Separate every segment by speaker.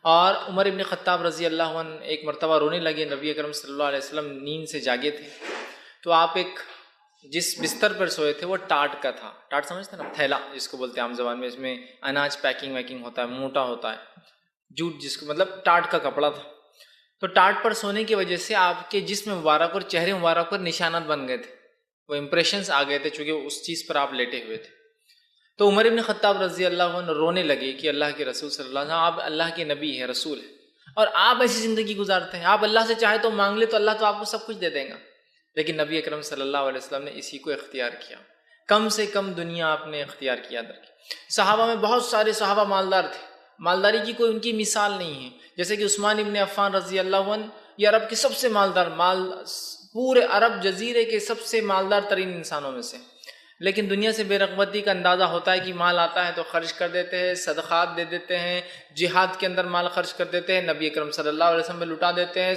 Speaker 1: اور عمر ابن خطاب رضی اللہ عنہ ایک مرتبہ رونے لگے، نبی اکرم صلی اللہ علیہ وسلم نیند سے جاگے تھے، تو آپ ایک جس بستر پر سوئے تھے وہ ٹاٹ کا تھا، ٹاٹ سمجھتے ہیں نا، تھیلا جس کو بولتے ہیں عام زبان میں، اس میں اناج پیکنگ ویکنگ ہوتا ہے، موٹا ہوتا ہے، جوٹ جس کو مطلب ٹاٹ کا کپڑا تھا، تو ٹاٹ پر سونے کی وجہ سے آپ کے جسم مبارک اور چہرے مبارک پر نشانات بن گئے تھے، وہ امپریشنز آ گئے تھے چونکہ اس چیز پر آپ لیٹے ہوئے تھے۔ تو عمر ابن خطاب رضی اللہ عنہ رونے لگے کہ اللہ کے رسول صلی اللہ علیہ وسلم، آپ اللہ کے نبی ہیں، رسول ہیں، اور آپ ایسی زندگی گزارتے ہیں، آپ اللہ سے چاہے تو مانگ لے تو اللہ تو آپ کو سب کچھ دے دے گا، لیکن نبی اکرم صلی اللہ علیہ وسلم نے اسی کو اختیار کیا، کم سے کم دنیا آپ نے اختیار کیا درکی۔ صحابہ میں بہت سارے صحابہ مالدار تھے، مالداری کی کوئی ان کی مثال نہیں ہے، جیسے کہ عثمان ابن عفان رضی اللہ عنہ، یہ عرب کے سب سے مالدار، پورے عرب جزیرے کے سب سے مالدار ترین انسانوں میں سے، لیکن دنیا سے بے رغبتی کا اندازہ ہوتا ہے کہ مال آتا ہے تو خرچ کر دیتے ہیں، صدقات دے دیتے ہیں، جہاد کے اندر مال خرچ کر دیتے ہیں، نبی اکرم صلی اللہ علیہ وسلم میں لٹا دیتے ہیں،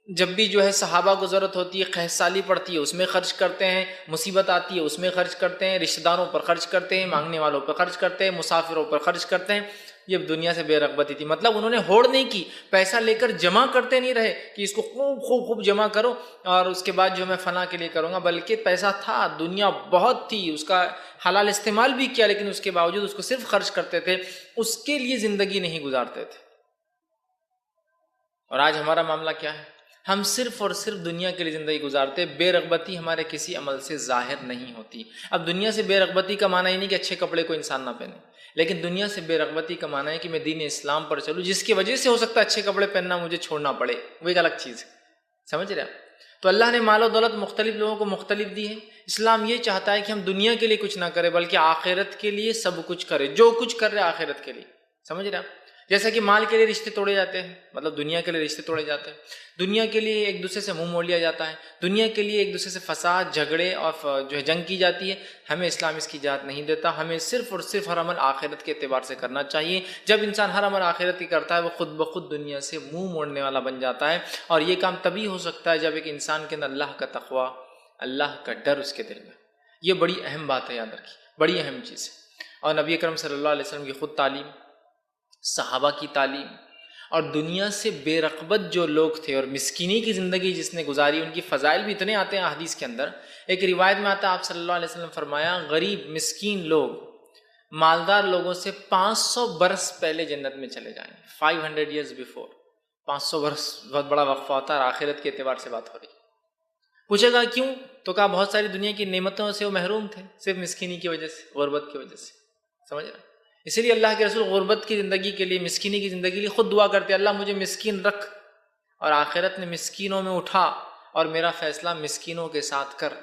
Speaker 1: جب بھی جو ہے صحابہ کو ضرورت ہوتی ہے، قحط سالی پڑتی ہے اس میں خرچ کرتے ہیں، مصیبت آتی ہے اس میں خرچ کرتے ہیں، رشتہ داروں پر خرچ کرتے ہیں، مانگنے والوں پر خرچ کرتے ہیں، مسافروں پر خرچ کرتے ہیں۔ یہ دنیا سے بے رغبتی تھی، مطلب انہوں نے ہوڑ نہیں کی، پیسہ لے کر جمع کرتے نہیں رہے کہ اس کو خوب خوب خوب جمع کرو اور اس کے بعد جو میں فلاں کے لیے کروں گا، بلکہ پیسہ تھا، دنیا بہت تھی، اس کا حلال استعمال بھی کیا، لیکن اس کے باوجود اس کو صرف خرچ کرتے تھے، اس کے لیے زندگی نہیں گزارتے تھے۔ اور آج ہمارا معاملہ کیا ہے؟ ہم صرف اور صرف دنیا کے لیے زندگی گزارتے، بے رغبتی ہمارے کسی عمل سے ظاہر نہیں ہوتی۔ اب دنیا سے بے رغبتی کا معنی یہ نہیں کہ اچھے کپڑے کو انسان نہ پہنے، لیکن دنیا سے بے رغبتی کا معنی ہے کہ میں دین اسلام پر چلوں، جس کی وجہ سے ہو سکتا ہے اچھے کپڑے پہننا مجھے چھوڑنا پڑے، وہ ایک الگ چیز ہے، سمجھ رہے آپ؟ تو اللہ نے مال و دولت مختلف لوگوں کو مختلف دی ہے، اسلام یہ چاہتا ہے کہ ہم دنیا کے لیے کچھ نہ کریں بلکہ آخرت کے لیے سب کچھ کریں، جو کچھ کر رہے آخرت کے لیے، سمجھ رہے آپ؟ جیسا کہ مال کے لیے رشتے توڑے جاتے ہیں، مطلب دنیا کے لیے رشتے توڑے جاتے ہیں، دنیا کے لیے ایک دوسرے سے منہ موڑ لیا جاتا ہے، دنیا کے لیے ایک دوسرے سے فساد، جھگڑے اور جو ہے جنگ کی جاتی ہے، ہمیں اسلام اس کی اجازت نہیں دیتا، ہمیں صرف اور صرف ہر عمل آخرت کے اعتبار سے کرنا چاہیے۔ جب انسان ہر عمل آخرت کی کرتا ہے وہ خود بخود دنیا سے منہ موڑنے والا بن جاتا ہے، اور یہ کام تبھی ہو سکتا ہے جب ایک انسان کے اندر اللہ کا تقوی، اللہ کا ڈر اس کے دل میں۔ یہ بڑی اہم بات ہے، یاد رکھیے، بڑی اہم چیز ہے۔ اور نبی اکرم صلی اللہ علیہ وسلم کی خود تعلیم، صحابہ کی تعلیم، اور دنیا سے بے رغبت جو لوگ تھے اور مسکینی کی زندگی جس نے گزاری، ان کی فضائل بھی اتنے آتے ہیں حدیث کے اندر۔ ایک روایت میں آتا ہے آپ صلی اللہ علیہ وسلم فرمایا، غریب مسکین لوگ مالدار لوگوں سے 500 برس پہلے جنت میں چلے جائیں گے، 500 years before۔ 500 برس بہت بڑا وقفہ ہوتا ہے، اور آخرت کے اعتبار سے بات ہو رہی ہے۔ پوچھے گا کیوں؟ تو کہا بہت ساری دنیا کی نعمتوں سے وہ محروم تھے، صرف مسکینی کی وجہ سے، غربت کی وجہ سے، سمجھ رہے ہیں؟ اسی لیے اللہ کے رسول غربت کی زندگی کے لیے، مسکینی کی زندگی کے لیے خود دعا کرتے، اللہ مجھے مسکین رکھ، اور آخرت میں مسکینوں میں اٹھا، اور میرا فیصلہ مسکینوں کے ساتھ کر۔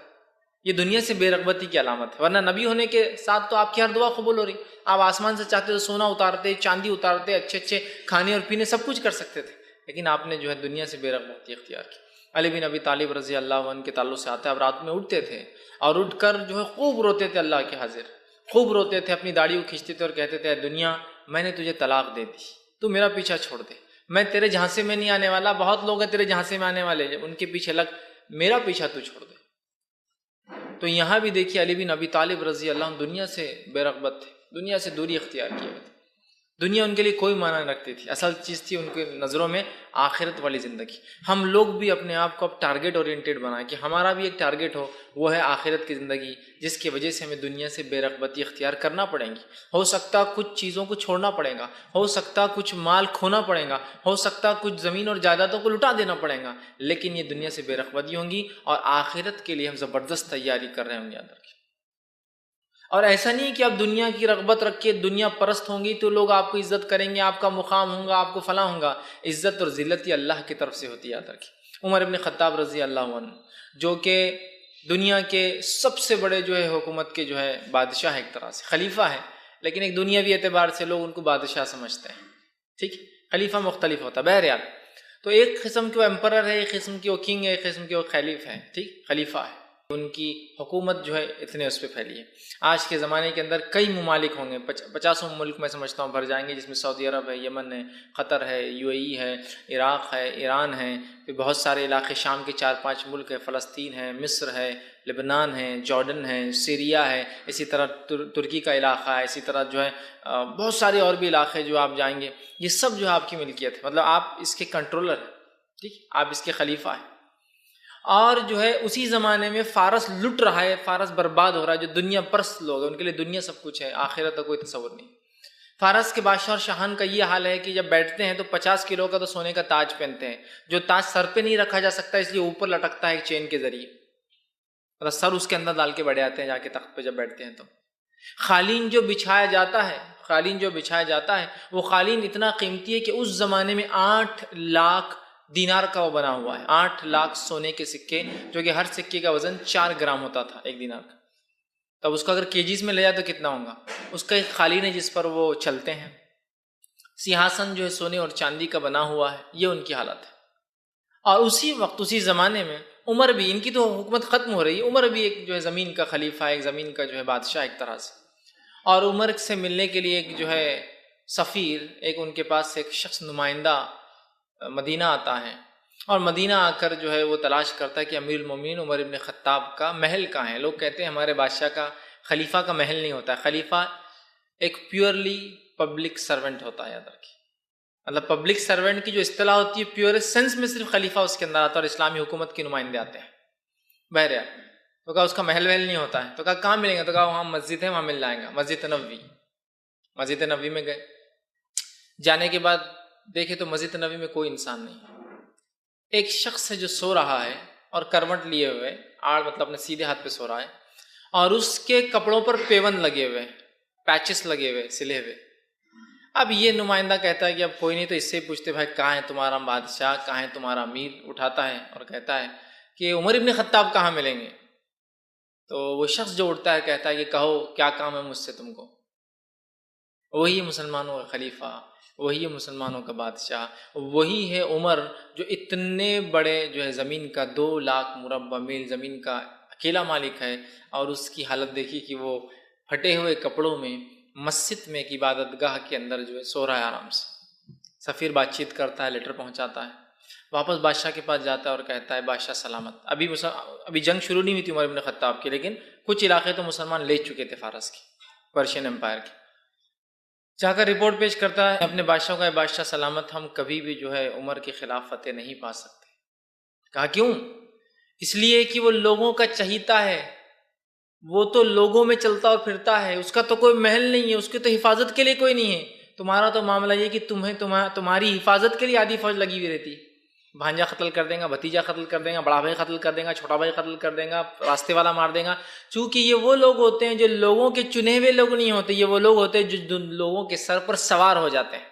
Speaker 1: یہ دنیا سے بے رغبتی کی علامت ہے، ورنہ نبی ہونے کے ساتھ تو آپ کی ہر دعا قبول ہو رہی، آپ آسمان سے چاہتے تو سونا اتارتے، چاندی اتارتے، اچھے اچھے کھانے اور پینے سب کچھ کر سکتے تھے، لیکن آپ نے جو ہے دنیا سے بے رغبتی اختیار کی۔ علی بن ابی طالب رضی اللہ عنہ کے تعلق سے آتا ہے، اب رات میں اٹھتے تھے اور اٹھ کر جو ہے خوب روتے تھے اللہ کے حاضر، خوب روتے تھے، اپنی داڑھی کو کھینچتے تھے اور کہتے تھے، اے دنیا میں نے تجھے طلاق دے دی، تو میرا پیچھا چھوڑ دے، میں تیرے جھانسے میں نہیں آنے والا، بہت لوگ ہیں تیرے جھانسے میں آنے والے، ان کے پیچھے لگ، میرا پیچھا تو چھوڑ دے۔ تو یہاں بھی دیکھیے علی بن ابی طالب رضی اللہ عنہ دنیا سے بے رغبت تھے، دنیا سے دوری اختیار کیے ہوئے تھے، دنیا ان کے لیے کوئی معنی نہیں رکھتی تھی، اصل چیز تھی ان کے نظروں میں آخرت والی زندگی۔ ہم لوگ بھی اپنے آپ کو اب ٹارگیٹ اورینٹیڈ بنائیں کہ ہمارا بھی ایک ٹارگیٹ ہو، وہ ہے آخرت کی زندگی، جس کی وجہ سے ہمیں دنیا سے بے رغبتی اختیار کرنا پڑیں گی۔ ہو سکتا کچھ چیزوں کو چھوڑنا پڑے گا، ہو سکتا کچھ مال کھونا پڑے گا، ہو سکتا کچھ زمین اور جائیدادوں کو لٹا دینا پڑے گا، لیکن یہ دنیا سے بے رغبتی ہوں گی، اور آخرت کے لیے ہم زبردست تیاری کر رہے ہوں گے، یاد رکھیں۔ اور ایسا نہیں کہ آپ دنیا کی رغبت رکھ کے دنیا پرست ہوں گی تو لوگ آپ کو عزت کریں گے، آپ کا مقام ہوگا، آپ کو فلاں ہوگا۔ عزت اور ذلت یہ اللہ کی طرف سے ہوتی ہے، یاد رکھیں۔ عمر ابن خطاب رضی اللہ عنہ جو کہ دنیا کے سب سے بڑے جو ہے حکومت کے جو ہے بادشاہ ہے، ایک طرح سے خلیفہ ہے، لیکن ایک دنیاوی اعتبار سے لوگ ان کو بادشاہ سمجھتے ہیں، ٹھیک، خلیفہ مختلف ہوتا ہے، بہرحال تو ایک قسم کے وہ امپرر ہے، ایک قسم کے وہ کنگ ہے، ایک قسم کے وہ خلیف ہے، ٹھیک، خلیفہ ہے، ان کی حکومت جو ہے اتنے اس پہ پھیلی ہے۔ آج کے زمانے کے اندر کئی ممالک ہوں گے، 50 ملک میں سمجھتا ہوں بھر جائیں گے، جس میں سعودی عرب ہے، یمن ہے، قطر ہے، UAE ہے، عراق ہے، ایران ہے، پھر بہت سارے علاقے شام کے 4-5 ملک ہے، فلسطین ہے، مصر ہے، لبنان ہے، جارڈن ہے، سیریا ہے، اسی طرح ترکی کا علاقہ ہے، اسی طرح جو ہے بہت سارے اور بھی علاقے جو آپ جائیں گے، یہ سب جو ہے آپ کی ملکیت ہے، مطلب آپ اس کے کنٹرولر ہیں، ٹھیک، آپ اس کے خلیفہ ہیں۔ اور جو ہے اسی زمانے میں فارس لٹ رہا ہے، فارس برباد ہو رہا ہے، جو دنیا پرست لوگ ہیں ان کے لیے دنیا سب کچھ ہے، آخرت کا کوئی تصور نہیں۔ فارس کے بادشاہ اور شاہان کا یہ حال ہے کہ جب بیٹھتے ہیں تو 50 کلو کا تو سونے کا تاج پہنتے ہیں، جو تاج سر پہ نہیں رکھا جا سکتا اس لیے اوپر لٹکتا ہے ایک چین کے ذریعے، مطلب سر اس کے اندر ڈال کے بیٹھ جاتے ہیں جا کے تخت پہ جب بیٹھتے ہیں۔ تو قالین جو بچھایا جاتا ہے، قالین جو بچھایا جاتا ہے وہ قالین اتنا قیمتی ہے کہ اس زمانے میں 8 لاکھ دینار کا وہ بنا ہوا ہے، 8 لاکھ سونے کے سکے، جو کہ ہر سکے کا وزن 4 گرام ہوتا تھا ایک دینار کا۔ تب اس کو اگر کیجیز میں لے جائے تو کتنا ہوگا؟ اس کا ایک قالین ہے جس پر وہ چلتے ہیں، سیاسن جو ہے سونے اور چاندی کا بنا ہوا ہے، یہ ان کی حالت ہے۔ اور اسی وقت اسی زمانے میں عمر بھی، ان کی تو حکومت ختم ہو رہی ہے، عمر بھی ایک جو ہے زمین کا خلیفہ ہے، ایک زمین کا جو ہے بادشاہ ایک طرح سے، اور عمر سے ملنے کے لیے ایک جو ہے سفیر، ایک ان کے پاس ایک شخص نمائندہ مدینہ آتا ہے، اور مدینہ آ کر جو ہے وہ تلاش کرتا ہے کہ امیر المومنین عمر ابن خطاب کا محل کہاں ہے۔ لوگ کہتے ہیں ہمارے بادشاہ کا خلیفہ کا محل نہیں ہوتا ہے، خلیفہ ایک پیورلی پبلک سرونٹ ہوتا ہے، یاد رکھیے، مطلب پبلک سرونٹ کی جو اصطلاح ہوتی ہے پیورسٹ سینس میں صرف خلیفہ اس کے اندر آتا ہے، اور اسلامی حکومت کے نمائندے آتے ہیں۔ بہرحال تو کہا اس کا محل وحل نہیں ہوتا ہے، تو کہا کہاں ملیں گا؟ تو کہا وہاں مسجد ہے، وہاں مل جائیں گا، مسجد نبوی۔ مسجد نبوی میں گئے، جانے کے بعد دیکھے تو مسجد نبوی میں کوئی انسان نہیں، ایک شخص ہے جو سو رہا ہے اور کروٹ لیے ہوئے، آڑ مطلب اپنے سیدھے ہاتھ پہ سو رہا ہے، اور اس کے کپڑوں پر پیون لگے ہوئے، پیچز لگے ہوئے، سلے ہوئے۔ اب یہ نمائندہ کہتا ہے کہ اب کوئی نہیں، تو اس سے پوچھتے بھائی کہاں ہے تمہارا بادشاہ، کہاں ہے تمہارا امیر؟ اٹھاتا ہے اور کہتا ہے کہ عمر ابن خطاب کہاں ملیں گے؟ تو وہ شخص جو اٹھتا ہے کہتا ہے کہ کہو کیا کام ہے مجھ سے تم کو؟ وہی مسلمانوں کا خلیفہ، وہی مسلمانوں کا بادشاہ، وہی ہے عمر جو اتنے بڑے جو ہے زمین کا 2 لاکھ مربع میل زمین کا اکیلا مالک ہے، اور اس کی حالت دیکھی کہ وہ پھٹے ہوئے کپڑوں میں مسجد میں ایک عبادت گاہ کے اندر جو ہے سو رہا ہے آرام سے۔ سفیر بات چیت کرتا ہے، لیٹر پہنچاتا ہے، واپس بادشاہ کے پاس جاتا ہے اور کہتا ہے بادشاہ سلامت۔ ابھی جنگ شروع نہیں ہوئی تھی عمر ابن خطاب کی، لیکن کچھ علاقے تو مسلمان لے چکے تھے فارس کی، پرشین امپائر کی۔ جا کر رپورٹ پیش کرتا ہے اپنے بادشاہ کا، بادشاہ سلامت، ہم کبھی بھی جو ہے عمر کے خلاف فتح نہیں پا سکتے۔ کہا کیوں؟ اس لیے کہ وہ لوگوں کا چہیتا ہے، وہ تو لوگوں میں چلتا اور پھرتا ہے، اس کا تو کوئی محل نہیں ہے، اس کی تو حفاظت کے لیے کوئی نہیں ہے۔ تمہارا تو معاملہ یہ کہ تمہاری حفاظت کے لیے آدھی فوج لگی ہوئی رہتی ہے، بھانجا قتل کر دیں گا، بھتیجا قتل کر دیں گا، بڑا بھائی قتل کر دیں گا، چھوٹا بھائی قتل کر دیں گا، راستے والا مار دیں گا۔ چونکہ یہ وہ لوگ ہوتے ہیں جو لوگوں کے چنے ہوئے لوگ نہیں ہوتے، یہ وہ لوگ ہوتے ہیں جو لوگوں کے سر پر سوار ہو جاتے ہیں۔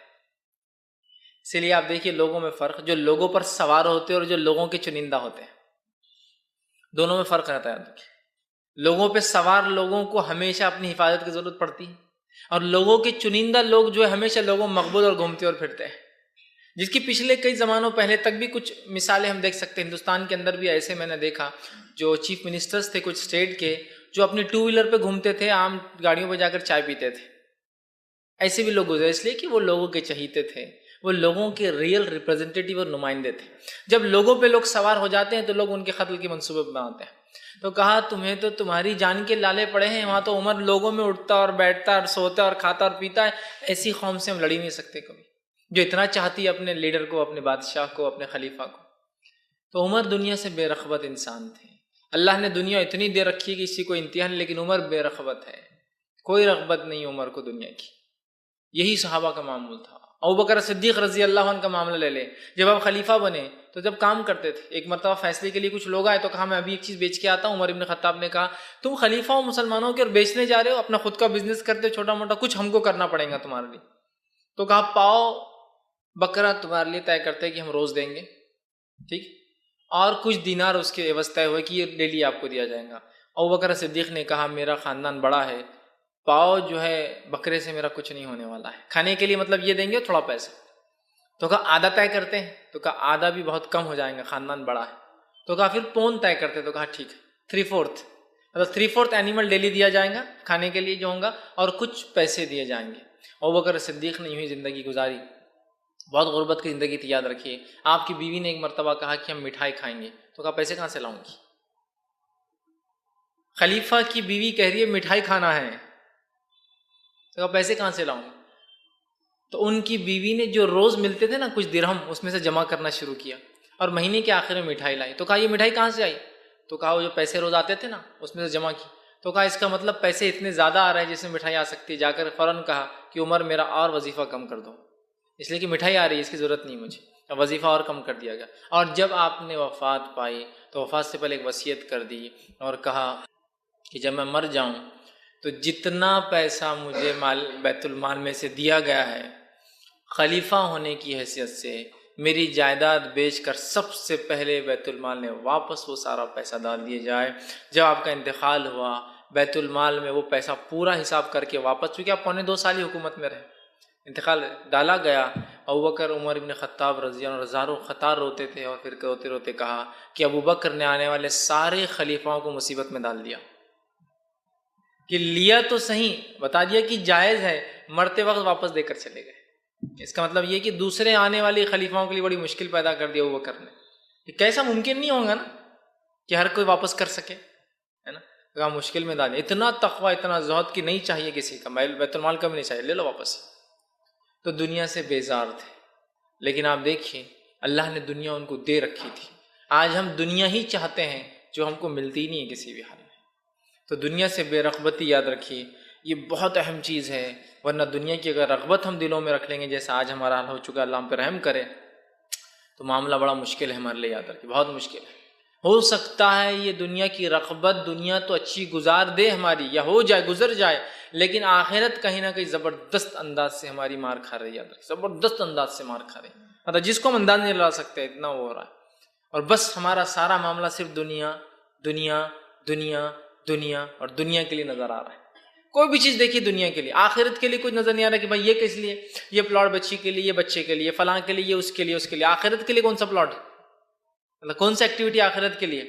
Speaker 1: اسی لیے آپ دیکھیے لوگوں میں فرق، جو لوگوں پر سوار ہوتے ہیں اور جو لوگوں کے چنندہ ہوتے ہیں، دونوں میں فرق رہتا ہے۔ لوگوں پہ سوار لوگوں کو ہمیشہ اپنی حفاظت کی ضرورت پڑتی ہے، اور لوگوں کے چنندہ لوگ جو ہے ہمیشہ لوگوں مقبول اور گھومتے اور پھرتے ہیں، جس کی پچھلے کئی زمانوں پہلے تک بھی کچھ مثالیں ہم دیکھ سکتے ہیں۔ ہندوستان کے اندر بھی ایسے میں نے دیکھا جو چیف منسٹرز تھے کچھ اسٹیٹ کے، جو اپنی 2 ویلر پہ گھومتے تھے، عام گاڑیوں پہ جا کر چائے پیتے تھے۔ ایسے بھی لوگ گزرے، اس لیے کہ وہ لوگوں کے چہیتے تھے، وہ لوگوں کے ریئل ریپرزنٹیٹیو اور نمائندے تھے۔ جب لوگوں پہ لوگ سوار ہو جاتے ہیں تو لوگ ان کے قتل کے منصوبے بناتے ہیں۔ تو کہا تمہیں تو تمہاری جان کے لالے پڑے ہیں، وہاں تو عمر لوگوں میں اٹھتا اور بیٹھتا اور سوتا اور کھاتا اور پیتا ہے، ایسی قوم سے ہم لڑ ہی نہیں سکتے کبھی، جو اتنا چاہتی ہے اپنے لیڈر کو، اپنے بادشاہ کو، اپنے خلیفہ کو۔ تو عمر دنیا سے بے رغبت انسان تھے۔ اللہ نے دنیا اتنی دے رکھی ہے کہ اسی کو امتحان، لیکن عمر بے رغبت ہے، کوئی رغبت نہیں عمر کو دنیا کی۔ یہی صحابہ کا معمول تھا۔ ابوبکر صدیق رضی اللہ عنہ کا معاملہ لے لیں، جب آپ خلیفہ بنے تو جب کام کرتے تھے، ایک مرتبہ فیصلے کے لیے کچھ لوگ آئے تو کہا میں ابھی ایک چیز بیچ کے آتا ہوں۔ عمر ابن خطاب نے کہا تم خلیفہ ہو مسلمانوں کے اور بیچنے جا رہے ہو، اپنا خود کا بزنس کرتے ہو چھوٹا موٹا، کچھ ہم کو کرنا پڑے گا تمہارے لیے۔ تو کہا پاؤ بکرا تمہارے لیے طے کرتے کہ ہم روز دیں گے، ٹھیک، اور کچھ دینار اس کے عوض طے ہوئے کہ یہ ڈیلی آپ کو دیا جائے گا۔ ابوبکر صدیق نے کہا میرا خاندان بڑا ہے، پاؤ جو ہے بکرے سے میرا کچھ نہیں ہونے والا ہے، کھانے کے لیے مطلب یہ دیں گے تھوڑا پیسہ۔ تو کہا آدھا طے کرتے ہیں، تو کہا آدھا بھی بہت کم ہو جائیں گا، خاندان بڑا ہے۔ تو کہا پھر پون طے کرتے، تو کہا ٹھیک ہے 3/4، مطلب 3/4 اینیمل ڈیلی دیا جائے گا کھانے کے لیے جو ہوگا، اور کچھ پیسے دیے جائیں گے۔ ابوبکر صدیق نے یوں ہی زندگی گزاری، بہت غربت کی زندگی تھی، یاد رکھیے۔ آپ کی بیوی نے ایک مرتبہ کہا کہ ہم مٹھائی کھائیں گے، تو کہا پیسے کہاں سے لاؤں گی؟ خلیفہ کی بیوی کہہ رہی ہے مٹھائی کھانا ہے، تو پیسے کہاں سے لاؤں؟ تو ان کی بیوی نے جو روز ملتے تھے نا کچھ درہم، اس میں سے جمع کرنا شروع کیا، اور مہینے کے آخر میں مٹھائی لائی۔ تو کہا یہ مٹھائی کہاں سے آئی؟ تو کہا وہ جو پیسے روز آتے تھے نا اس میں سے جمع کی۔ تو کہا اس کا مطلب پیسے اتنے زیادہ آ رہے ہیں جس میں مٹھائی آ سکتی ہے۔ جا کر فوراً کہا کہ عمر میرا اور وظیفہ کم کر دو، اس لیے کہ مٹھائی آ رہی ہے، اس کی ضرورت نہیں مجھے۔ اب وظیفہ اور کم کر دیا گیا۔ اور جب آپ نے وفات پائی تو وفات سے پہلے ایک وصیت کر دی اور کہا کہ جب میں مر جاؤں تو جتنا پیسہ مجھے بیت المال میں سے دیا گیا ہے، خلیفہ ہونے کی حیثیت سے میری جائیداد بیچ کر سب سے پہلے بیت المال میں واپس وہ سارا پیسہ ڈال دیا جائے۔ جب آپ کا انتقال ہوا بیت المال میں وہ پیسہ پورا حساب کر کے واپس، چونکہ آپ 2.25 سال ہی حکومت میں رہے، انتقال ڈالا گیا۔ ابوبکر عمر ابن خطاب رضی اللہ عنہ ہزاروں قطار روتے تھے، اور پھر روتے روتے کہا کہ ابوبکر نے آنے والے سارے خلیفاؤں کو مصیبت میں ڈال دیا، کہ لیا تو صحیح، بتا دیا کہ جائز ہے، مرتے وقت واپس دے کر چلے گئے۔ اس کا مطلب یہ کہ دوسرے آنے والے خلیفاؤں کے لیے بڑی مشکل پیدا کر دیا ابوبکر نے، کہ کیسا ممکن نہیں ہوگا نا کہ ہر کوئی واپس کر سکے، ہے نا؟ کہا مشکل میں ڈال، اتنا تقوی اتنا زہد کہ نہیں چاہیے کسی کا، بیت المال کا بھی نہیں چاہیے، لے لو واپس۔ تو دنیا سے بیزار تھے، لیکن آپ دیکھیے اللہ نے دنیا ان کو دے رکھی تھی۔ آج ہم دنیا ہی چاہتے ہیں جو ہم کو ملتی نہیں ہے کسی بھی حال میں۔ تو دنیا سے بے رغبتی یاد رکھیے، یہ بہت اہم چیز ہے، ورنہ دنیا کی اگر رغبت ہم دلوں میں رکھ لیں گے جیسا آج ہمارا حال ہو چکا، اللہ ہم پہ رحم کرے، تو معاملہ بڑا مشکل ہے ہمارے لیے، یاد رکھیے بہت مشکل ہے۔ ہو سکتا ہے یہ دنیا کی رغبت، دنیا تو اچھی گزار دے ہماری، یا ہو جائے گزر جائے، لیکن آخرت کہیں نہ کہیں زبردست انداز سے ہماری مار کھا رہی ہے، یاد رکھیے زبردست انداز سے مار کھا رہی ہے، مطلب جس کو ہم انداز نہیں لا سکتے اتنا وہ ہو رہا ہے۔ اور بس ہمارا سارا معاملہ صرف دنیا دنیا دنیا دنیا اور دنیا کے لیے نظر آ رہا ہے۔ کوئی بھی چیز دیکھیے دنیا کے لیے، آخرت کے لیے کچھ نظر نہیں آ رہا کہ بھائی یہ کس لیے، یہ پلاٹ بچی کے لیے، یہ بچے کے لیے، فلاں کے لیے، یہ اس کے لیے، اس کے لیے۔ آخرت کے لیے کون سا پلاٹ، مطلب کون سی ایکٹیویٹی آخرت کے لیے؟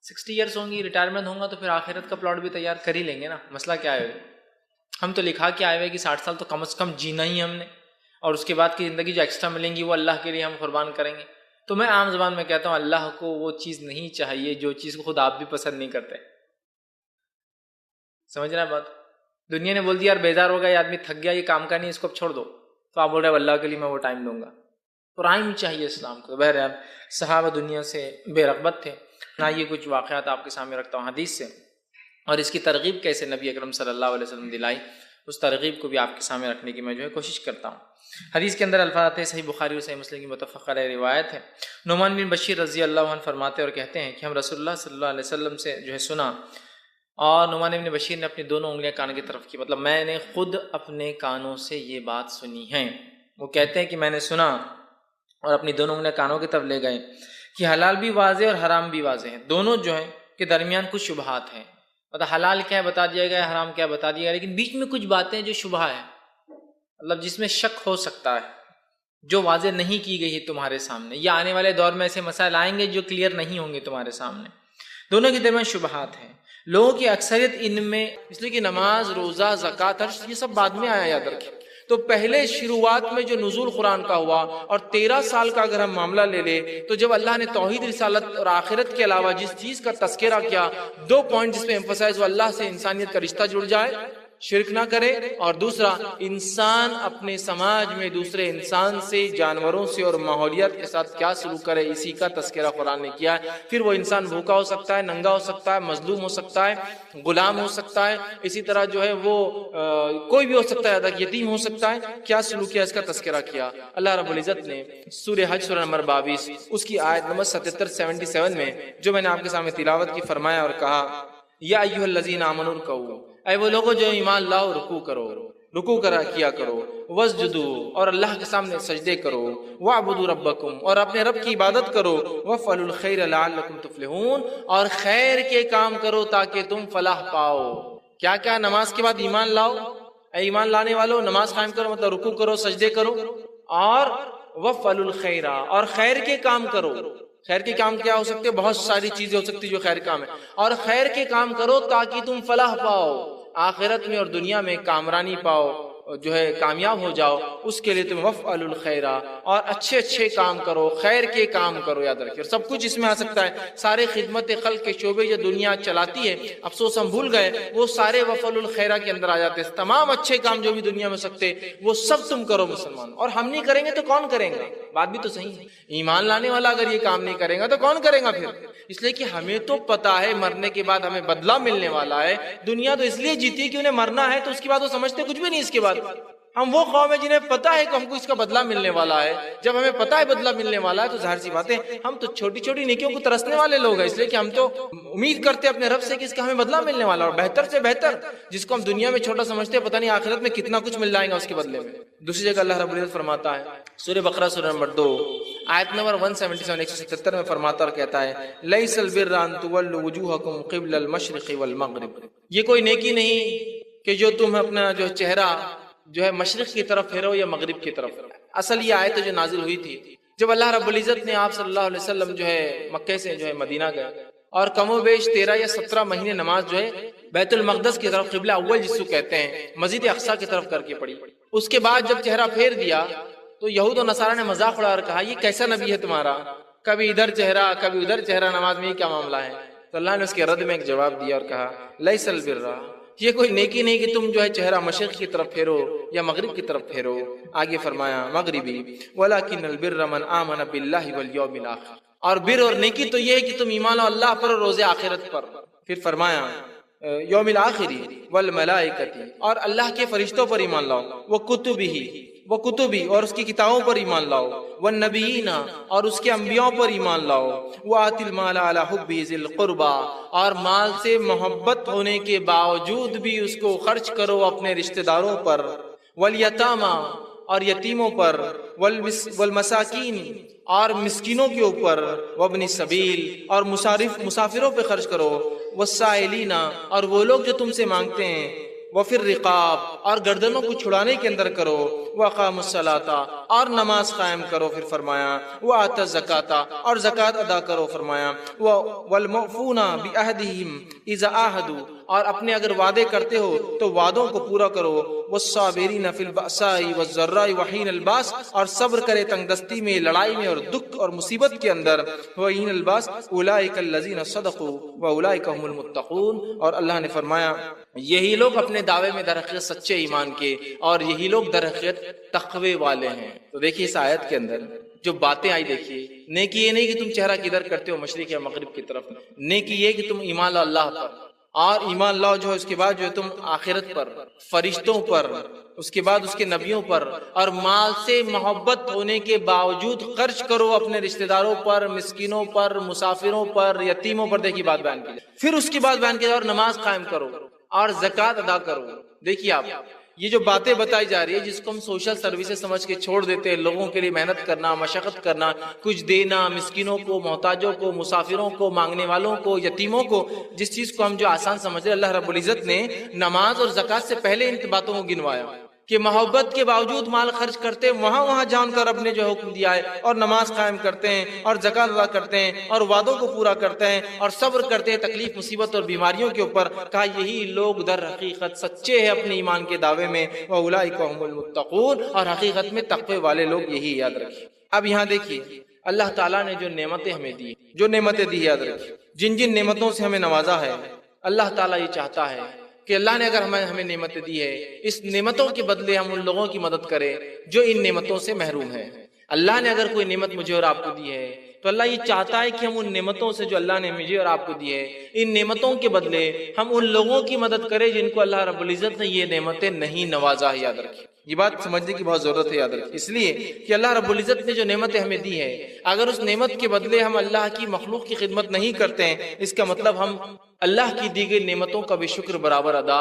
Speaker 1: 60 ایئرس ہوں گی، ریٹائرمنٹ ہوں گا تو پھر آخرت کا پلاٹ بھی تیار کر ہی لیں گے نا۔ مسئلہ کیا ہے؟ ہم تو لکھا کے آئے ہوئے کہ 60 سال تو کم از کم جینا ہی ہم نے، اور اس کے بعد کی زندگی جو ایکسٹرا ملیں گی وہ اللہ کے لیے ہم قربان کریں گے۔ تو میں عام زبان میں کہتا ہوں اللہ کو وہ چیز نہیں چاہیے جو چیز کو خود آپ بھی پسند نہیں کرتے۔ سمجھ رہے ہیں بات؟ دنیا نے بول دیا یار بیزار ہو گیا، یہ آدمی تھک گیا، یہ کام کا نہیں، اس کو اب چھوڑ دو، تو آپ بول رہے ہیں اللہ کے لیے میں وہ ٹائم دوں گا۔ پرائم چاہیے اسلام کو۔ بہرحال صحابہ دنیا سے بے رغبت تھے۔ آئیے کچھ واقعات آپ کے سامنے رکھتا ہوں حدیث سے، اور اس کی ترغیب کیسے نبی اکرم صلی اللہ علیہ وسلم دلائی، اس ترغیب کو بھی آپ کے سامنے رکھنے کی میں کوشش کرتا ہوں۔ حدیث کے اندر الفاظ آتے ہیں، صحیح بخاری اور صحیح مسلم کی متفق علیہ روایت ہے۔ نعمان بن بشیر رضی اللہ عنہ فرماتے اور کہتے ہیں کہ ہم رسول اللہ صلی اللہ علیہ وسلم سے سنا، اور نعمان بن بشیر نے اپنی دونوں انگلیاں کان کی طرف کی، مطلب میں نے خود اپنے کانوں سے یہ بات سنی ہے۔ وہ کہتے ہیں کہ میں نے سنا اور اپنی دونوں انگلیاں کانوں کی طرف لے گئے کہ حلال بھی واضح اور حرام بھی واضح ہے، دونوں جو ہیں کے درمیان کچھ شبہات ہیں، مطلب حلال کیا ہے بتا دیا گیا، حرام کیا بتا دیا گیا، لیکن بیچ میں کچھ باتیں جو شبہ ہے، مطلب جس میں شک ہو سکتا ہے، جو واضح نہیں کی گئی ہے تمہارے سامنے، یا آنے والے دور میں ایسے مسائل آئیں گے جو کلیئر نہیں ہوں گے تمہارے سامنے، دونوں کے درمیان شبہات ہیں۔ لوگوں کی اکثریت ان میں، اس لیے کہ نماز، روزہ، زکوٰۃ، یہ سب بعد میں آیا، یاد رکھیں۔ تو پہلے شروعات میں جو نزول قرآن کا ہوا، اور 13 سال کا اگر ہم معاملہ لے لیں تو جب اللہ نے توحید، رسالت اور آخرت کے علاوہ جس چیز کا تذکرہ کیا، 2 پوائنٹ جس پہ ایمفسائز ہوا، اللہ سے انسانیت کا رشتہ جڑ جائے، شرک نہ کرے، اور دوسرا انسان اپنے سماج میں دوسرے انسان سے، جانوروں سے اور ماحولیات کے ساتھ کیا سلوک کرے، اسی کا تذکرہ قرآن نے کیا ہے۔ پھر وہ انسان بھوکا ہو سکتا ہے، ننگا ہو سکتا ہے، مظلوم ہو سکتا ہے، غلام ہو سکتا ہے، اسی طرح وہ کوئی بھی ہو سکتا ہے، یتیم ہو سکتا ہے، کیا سلوک کیا، اس کا تذکرہ کیا۔ اللہ رب العزت نے سورہ حج سورہ نمبر 22 اس کی آیت نمبر 77 میں جو میں نے آپ کے سامنے تلاوت کی فرمایا اور کہا، یا ایھا الذین آمنوا ارکعوا، اے وہ لوگوں جو ایمان لاؤ رکوع کرو، رکوع کیا کرو، واسجدوا، اور اللہ کے سامنے سجدے کرو، واعبدوا ربکم، اور اپنے رب کی عبادت کرو، وافعلوا الخیر لعلکم تفلحون، اور خیر کے کام کرو تاکہ تم فلاح پاؤ۔ کیا کیا؟ نماز کے بعد ایمان لاؤ، اے ایمان لانے والو نماز قائم کرو، مطلب رکوع کرو، سجدے کرو، اور وافعلوا الخیر، اور خیر کے کام کرو۔ خیر کے کام کیا ہو سکتے ہیں؟ بہت ساری چیزیں ہو سکتی جو خیر کام ہے، اور خیر کے کام کرو تاکہ تم فلاح پاؤ، آخرت میں اور دنیا میں کامرانی پاؤ، جو ہے کامیاب ہو جاؤ اس کے لیے تم وفعلوا الخیر، اور اچھے اچھے کام کرو، خیر کے کام کرو، یاد رکھیے۔ اور سب کچھ اس میں آ سکتا ہے، سارے خدمت خلق کے شعبے جو دنیا چلاتی ہے، افسوس ہم بھول گئے، وہ سارے وفعلوا الخیر کے اندر آ جاتے ہیں۔ تمام اچھے کام جو بھی دنیا میں سکتے وہ سب تم کرو مسلمان، اور ہم نہیں کریں گے تو کون کریں گا؟ بات بھی تو صحیح ہے، ایمان لانے والا اگر یہ کام نہیں کرے گا تو کون کرے گا پھر؟ اس لیے کہ ہمیں تو پتا ہے مرنے کے بعد ہمیں بدلہ ملنے والا ہے۔ دنیا تو اس لیے جیتی کہ انہیں مرنا ہے، تو اس کے بعد وہ سمجھتے کچھ بھی نہیں اس کے بعد۔ ہم وہ قوم ہے جنہیں پتا ہے کہ ہم کو اس کا بدلہ ملنے والا ہے۔ جب ہمیں پتا ہے بدلہ ملنے والا ہے تو ظاہر سی بات ہے ہم تو چھوٹی چھوٹی نیکیوں کو ترسنے والے لوگ ہیں، اس لیے کہ ہم تو امید کرتے ہیں اپنے رب سے کہ اس کا ہمیں بدلہ ملنے والا ہے، اور بہتر سے بہتر جس کو ہم دنیا میں چھوٹا سمجھتے ہیں، پتہ نہیں آخرت میں کتنا کچھ مل جائے گا اس کے بدلے میں۔ دوسری جگہ اللہ رب العزت فرماتا ہے سورہ بقرہ سورہ نمبر 2 آیت نمبر 177 177 میں فرماتا اور کہتا ہے لیس البر ان تولوا وجوہکم قبل المشرق والمغرب، یہ کوئی نیکی نہیں کہ جو تم اپنا جو چہرہ جو ہے مشرق کی طرف پھیرو یا مغرب کی طرف۔ اصل یہ آیت جو نازل ہوئی تھی جب اللہ رب العزت نے آپ صلی اللہ علیہ وسلم جو ہے مکے سے جو ہے مدینہ گئے، اور کم و بیش 13 یا 17 مہینے نماز جو ہے بیت المقدس کی طرف قبلہ اول جس کو کہتے ہیں مسجد اقصی کی طرف کر کے پڑھی۔ اس کے بعد جب چہرہ پھیر دیا تو یہود و نصارہ نے مذاق اڑا کر کہا یہ کیسا نبی ہے تمہارا، کبھی ادھر چہرہ کبھی ادھر چہرہ، نماز میں یہ کیا معاملہ ہے؟ تو اللہ نے اس کے رد میں ایک جواب دیا اور کہا لیس البر، یہ کوئی نیکی نہیں کہ تم جو ہے چہرہ مشرق کی طرف پھیرو یا مغرب کی طرف پھیرو۔ آگے فرمایا مغربی ولکن البر من آمن باللہ والیوم الآخر، اور بر اور نیکی تو یہ ہے کہ تم ایمان لاؤ اللہ پر اور روز آخرت پر۔ پھر فرمایا یوم الآخری والملائکتی، اور اللہ کے فرشتوں پر ایمان لاؤ، وہ کتبی اور اس کی کتابوں پر ایمان لاؤ، والنبیین اور اس کے انبیاء پر ایمان لاؤ، وآت المال علی حبہ ذی القربى، اور مال سے محبت ہونے کے باوجود بھی اس کو خرچ کرو اپنے رشتہ داروں پر، والیتامی اور یتیموں پر، والمساکین اور مسکینوں کے اوپر، وابن السبیل اور مسافروں پہ خرچ کرو، والسائلین اور وہ لوگ جو تم سے مانگتے ہیں، وفی الرقاب اور گردنوں کو چھڑانے کے اندر کرو، واقاموا الصلاۃ اور نماز قائم کرو۔ پھر فرمایا وآتوا الزکاۃ اور زکوٰۃ ادا کرو۔ فرمایا والموفون بعہدہم اذا عاہدوا اور اپنے اگر وعدے کرتے ہو تو وعدوں کو پورا کرو، والصابرین فی البأساء والضراء وحین الباس اور صبر کرے تنگ دستی میں، لڑائی میں اور دکھ اور مصیبت کے اندر، وحین الباس اولئک الذین صدقوا واولئک هم المتقون، اور اللہ نے فرمایا یہی لوگ اپنے دعوے میں در حقیقت سچے ایمان کے اور یہی لوگ در حقیقت تقوی والے ہیں۔ تو دیکھیے اس آیت کے اندر جو باتیں آئی، دیکھیے نیکی یہ نہیں کہ تم چہرہ کدھر کرتے ہو مشرق یا مغرب کی طرف، نیکی یہ کہ تم ایمان لاؤ اللہ پر، اور ایمان لاؤ جو ہے اس کے بعد جو ہے تم آخرت پر، فرشتوں پر، اس کے بعد اس کے نبیوں پر، اور مال سے محبت ہونے کے باوجود خرچ کرو اپنے رشتہ داروں پر، مسکینوں پر، مسافروں پر، یتیموں پر۔ دیکھیے بات بیان کی، پھر اس کے بعد بیان کیا اور نماز قائم کرو اور زکوٰۃ ادا کرو۔ دیکھیے آپ یہ جو باتیں بتائی جا رہی ہے جس کو ہم سوشل سروسز سمجھ کے چھوڑ دیتے ہیں، لوگوں کے لیے محنت کرنا، مشقت کرنا، کچھ دینا مسکینوں کو، محتاجوں کو، مسافروں کو، مانگنے والوں کو، یتیموں کو، جس چیز کو ہم جو آسان سمجھ رہے، اللہ رب العزت نے نماز اور زکوٰۃ سے پہلے ان باتوں کو گنوایا کہ محبت کے باوجود مال خرچ کرتے ہیں، وہاں جان کر رب نے جو حکم دیا ہے، اور نماز قائم کرتے ہیں اور زکوٰۃ ادا کرتے ہیں اور وعدوں کو پورا کرتے ہیں اور صبر کرتے ہیں تکلیف مصیبت اور بیماریوں کے اوپر۔ کہا یہی لوگ در حقیقت سچے ہیں اپنے ایمان کے دعوے میں، وَأُولَئِكَ هُمُ الْمُتَّقُونَ، اور حقیقت میں تقوی والے لوگ یہی یاد رکھیں۔ اب یہاں دیکھیے اللہ تعالیٰ نے جو نعمتیں ہمیں دی، جو نعمتیں دی یاد رکھیں، جن نعمتوں سے ہمیں نوازا ہے، اللہ تعالیٰ یہ چاہتا ہے کہ اللہ نے اگر ہمیں نعمتیں دی ہے، اس نعمتوں کے بدلے ہم ان لوگوں کی مدد کریں جو ان نعمتوں سے محروم ہیں۔ اللہ نے اگر کوئی نعمت مجھے اور آپ کو دی ہے تو اللہ یہ چاہتا ہے کہ ہم ان نعمتوں سے جو اللہ نے مجھے اور آپ کو دی ہے، ان نعمتوں کے بدلے ہم ان لوگوں کی مدد کریں جن کو اللہ رب العزت نے یہ نعمتیں نہیں نوازا ہے۔ یاد رکھیں یہ بات سمجھنے کی بہت ضرورت ہے، یاد رکھیں، اس لیے کہ اللہ رب العزت نے جو نعمتیں ہمیں دی ہے، اگر اس نعمت کے بدلے ہم اللہ کی مخلوق کی خدمت نہیں کرتے ہیں، اس کا مطلب ہم اللہ کی دی گئی نعمتوں کا بھی شکر برابر ادا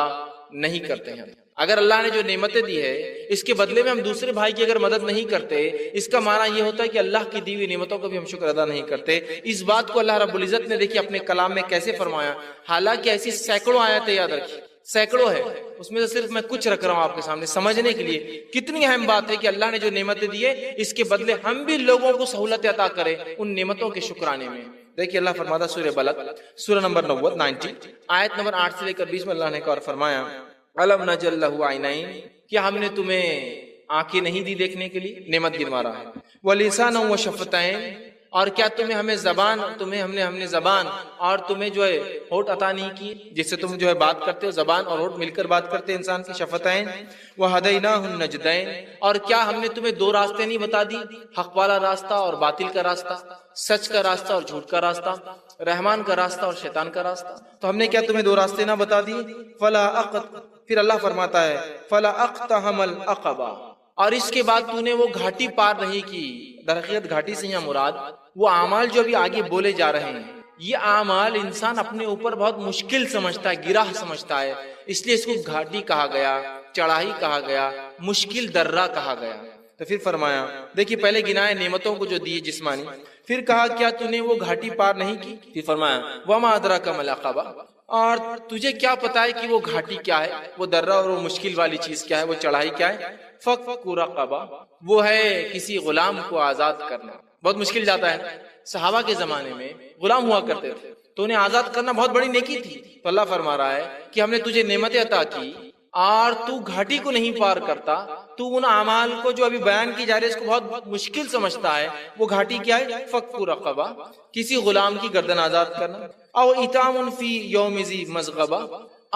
Speaker 1: نہیں کرتے ہیں۔ اگر اللہ نے جو نعمتیں دی ہے اس کے بدلے میں ہم دوسرے بھائی کی اگر مدد نہیں کرتے، اس کا معنی یہ ہوتا ہے کہ اللہ کی دی ہوئی نعمتوں کا بھی ہم شکر ادا نہیں کرتے۔ اس بات کو اللہ رب العزت نے دیکھیے اپنے کلام میں کیسے فرمایا، حالانکہ ایسی سینکڑوں آیتیں، یاد رکھیے سینکڑوں ہے، اس میں سے صرف میں کچھ رکھ رہا ہوں آپ کے سامنے سمجھنے کے لیے۔ کتنی اہم بات ہے کہ اللہ نے جو نعمتیں دی ہے اس کے بدلے ہم بھی لوگوں کو سہولت عطا کریں ان نعمتوں کے شکرانے میں۔ دیکھیے اللہ فرماتا سورہ بلد سورہ نمبر 90 آیت نمبر 8 سے لے کر 20 میں اللہ نے کہا اور فرمایا الم نجعل لہ عینین، کیا ہم نے تمہیں آنکھیں نہیں دی دیکھنے کے لیے؟ نعمت گنوا رہا ہے. وَلِسَانًا وَشَفَتَيْنِ، اور کیا ہم نے زبان اور تمہیں جو ہے ہونٹ عطا نہیں کی جس سے تم جو ہے بات کرتے ہو، زبان اور ہونٹ مل کر بات کرتے ہیں انسان کی. شفتین وہدیناہ النجدین، اور کیا ہم نے تمہیں دو راستے نہیں بتا دی، حق والا راستہ اور باطل کا راستہ، سچ کا راستہ اور جھوٹ کا راستہ، رحمان کا راستہ اور شیطان کا راستہ؟ تو ہم نے کیا تمہیں دو راستے نہ بتا دیے؟ پھر اللہ فرماتا ہے فلا اقتحم العقبہ، اور اس کے بعد تو نے وہ گھاٹی پار نہیں کی. درحقیقت گھاٹی سے یہاں مراد وہ اعمال جو ابھی آگے بولے جا رہے ہیں، یہ اعمال انسان اپنے اوپر بہت مشکل سمجھتا ہے، گراہ سمجھتا ہے، اس لیے اس کو گھاٹی کہا گیا، چڑھائی کہا گیا، مشکل درہ کہا گیا. تو پھر فرمایا، دیکھیے پہلے گنائے نعمتوں کو جو دیے جسمانی، پھر کہا کیا تو نے وہ گھاٹی پار نہیں کی؟ پھر فرمایا وما ادراک ما العقبہ، اور تجھے کیا پتا ہے کہ وہ گھاٹی کیا ہے، وہ درہ اور وہ مشکل والی چیز کیا ہے، وہ چڑھائی کیا ہے؟ فک رقبہ، وہ ہے کسی غلام کو آزاد کرنا. بہت مشکل جاتا ہے. صحابہ کے زمانے میں غلام ہوا کرتے تھے، تو انہیں آزاد کرنا بہت بڑی نیکی تھی. تو اللہ فرما رہا ہے کہ ہم نے تجھے نعمتیں عطا کی اور تو گھاٹی کو نہیں پار کرتا، تو ان اعمال کو جو ابھی بیان کی جا رہی ہے اس کو بہت مشکل سمجھتا ہے. وہ گھاٹی کیا ہے؟ فک رقبہ، کسی غلام کی گردن آزاد کرنا. او اطعام فی یوم ذی مسغبہ،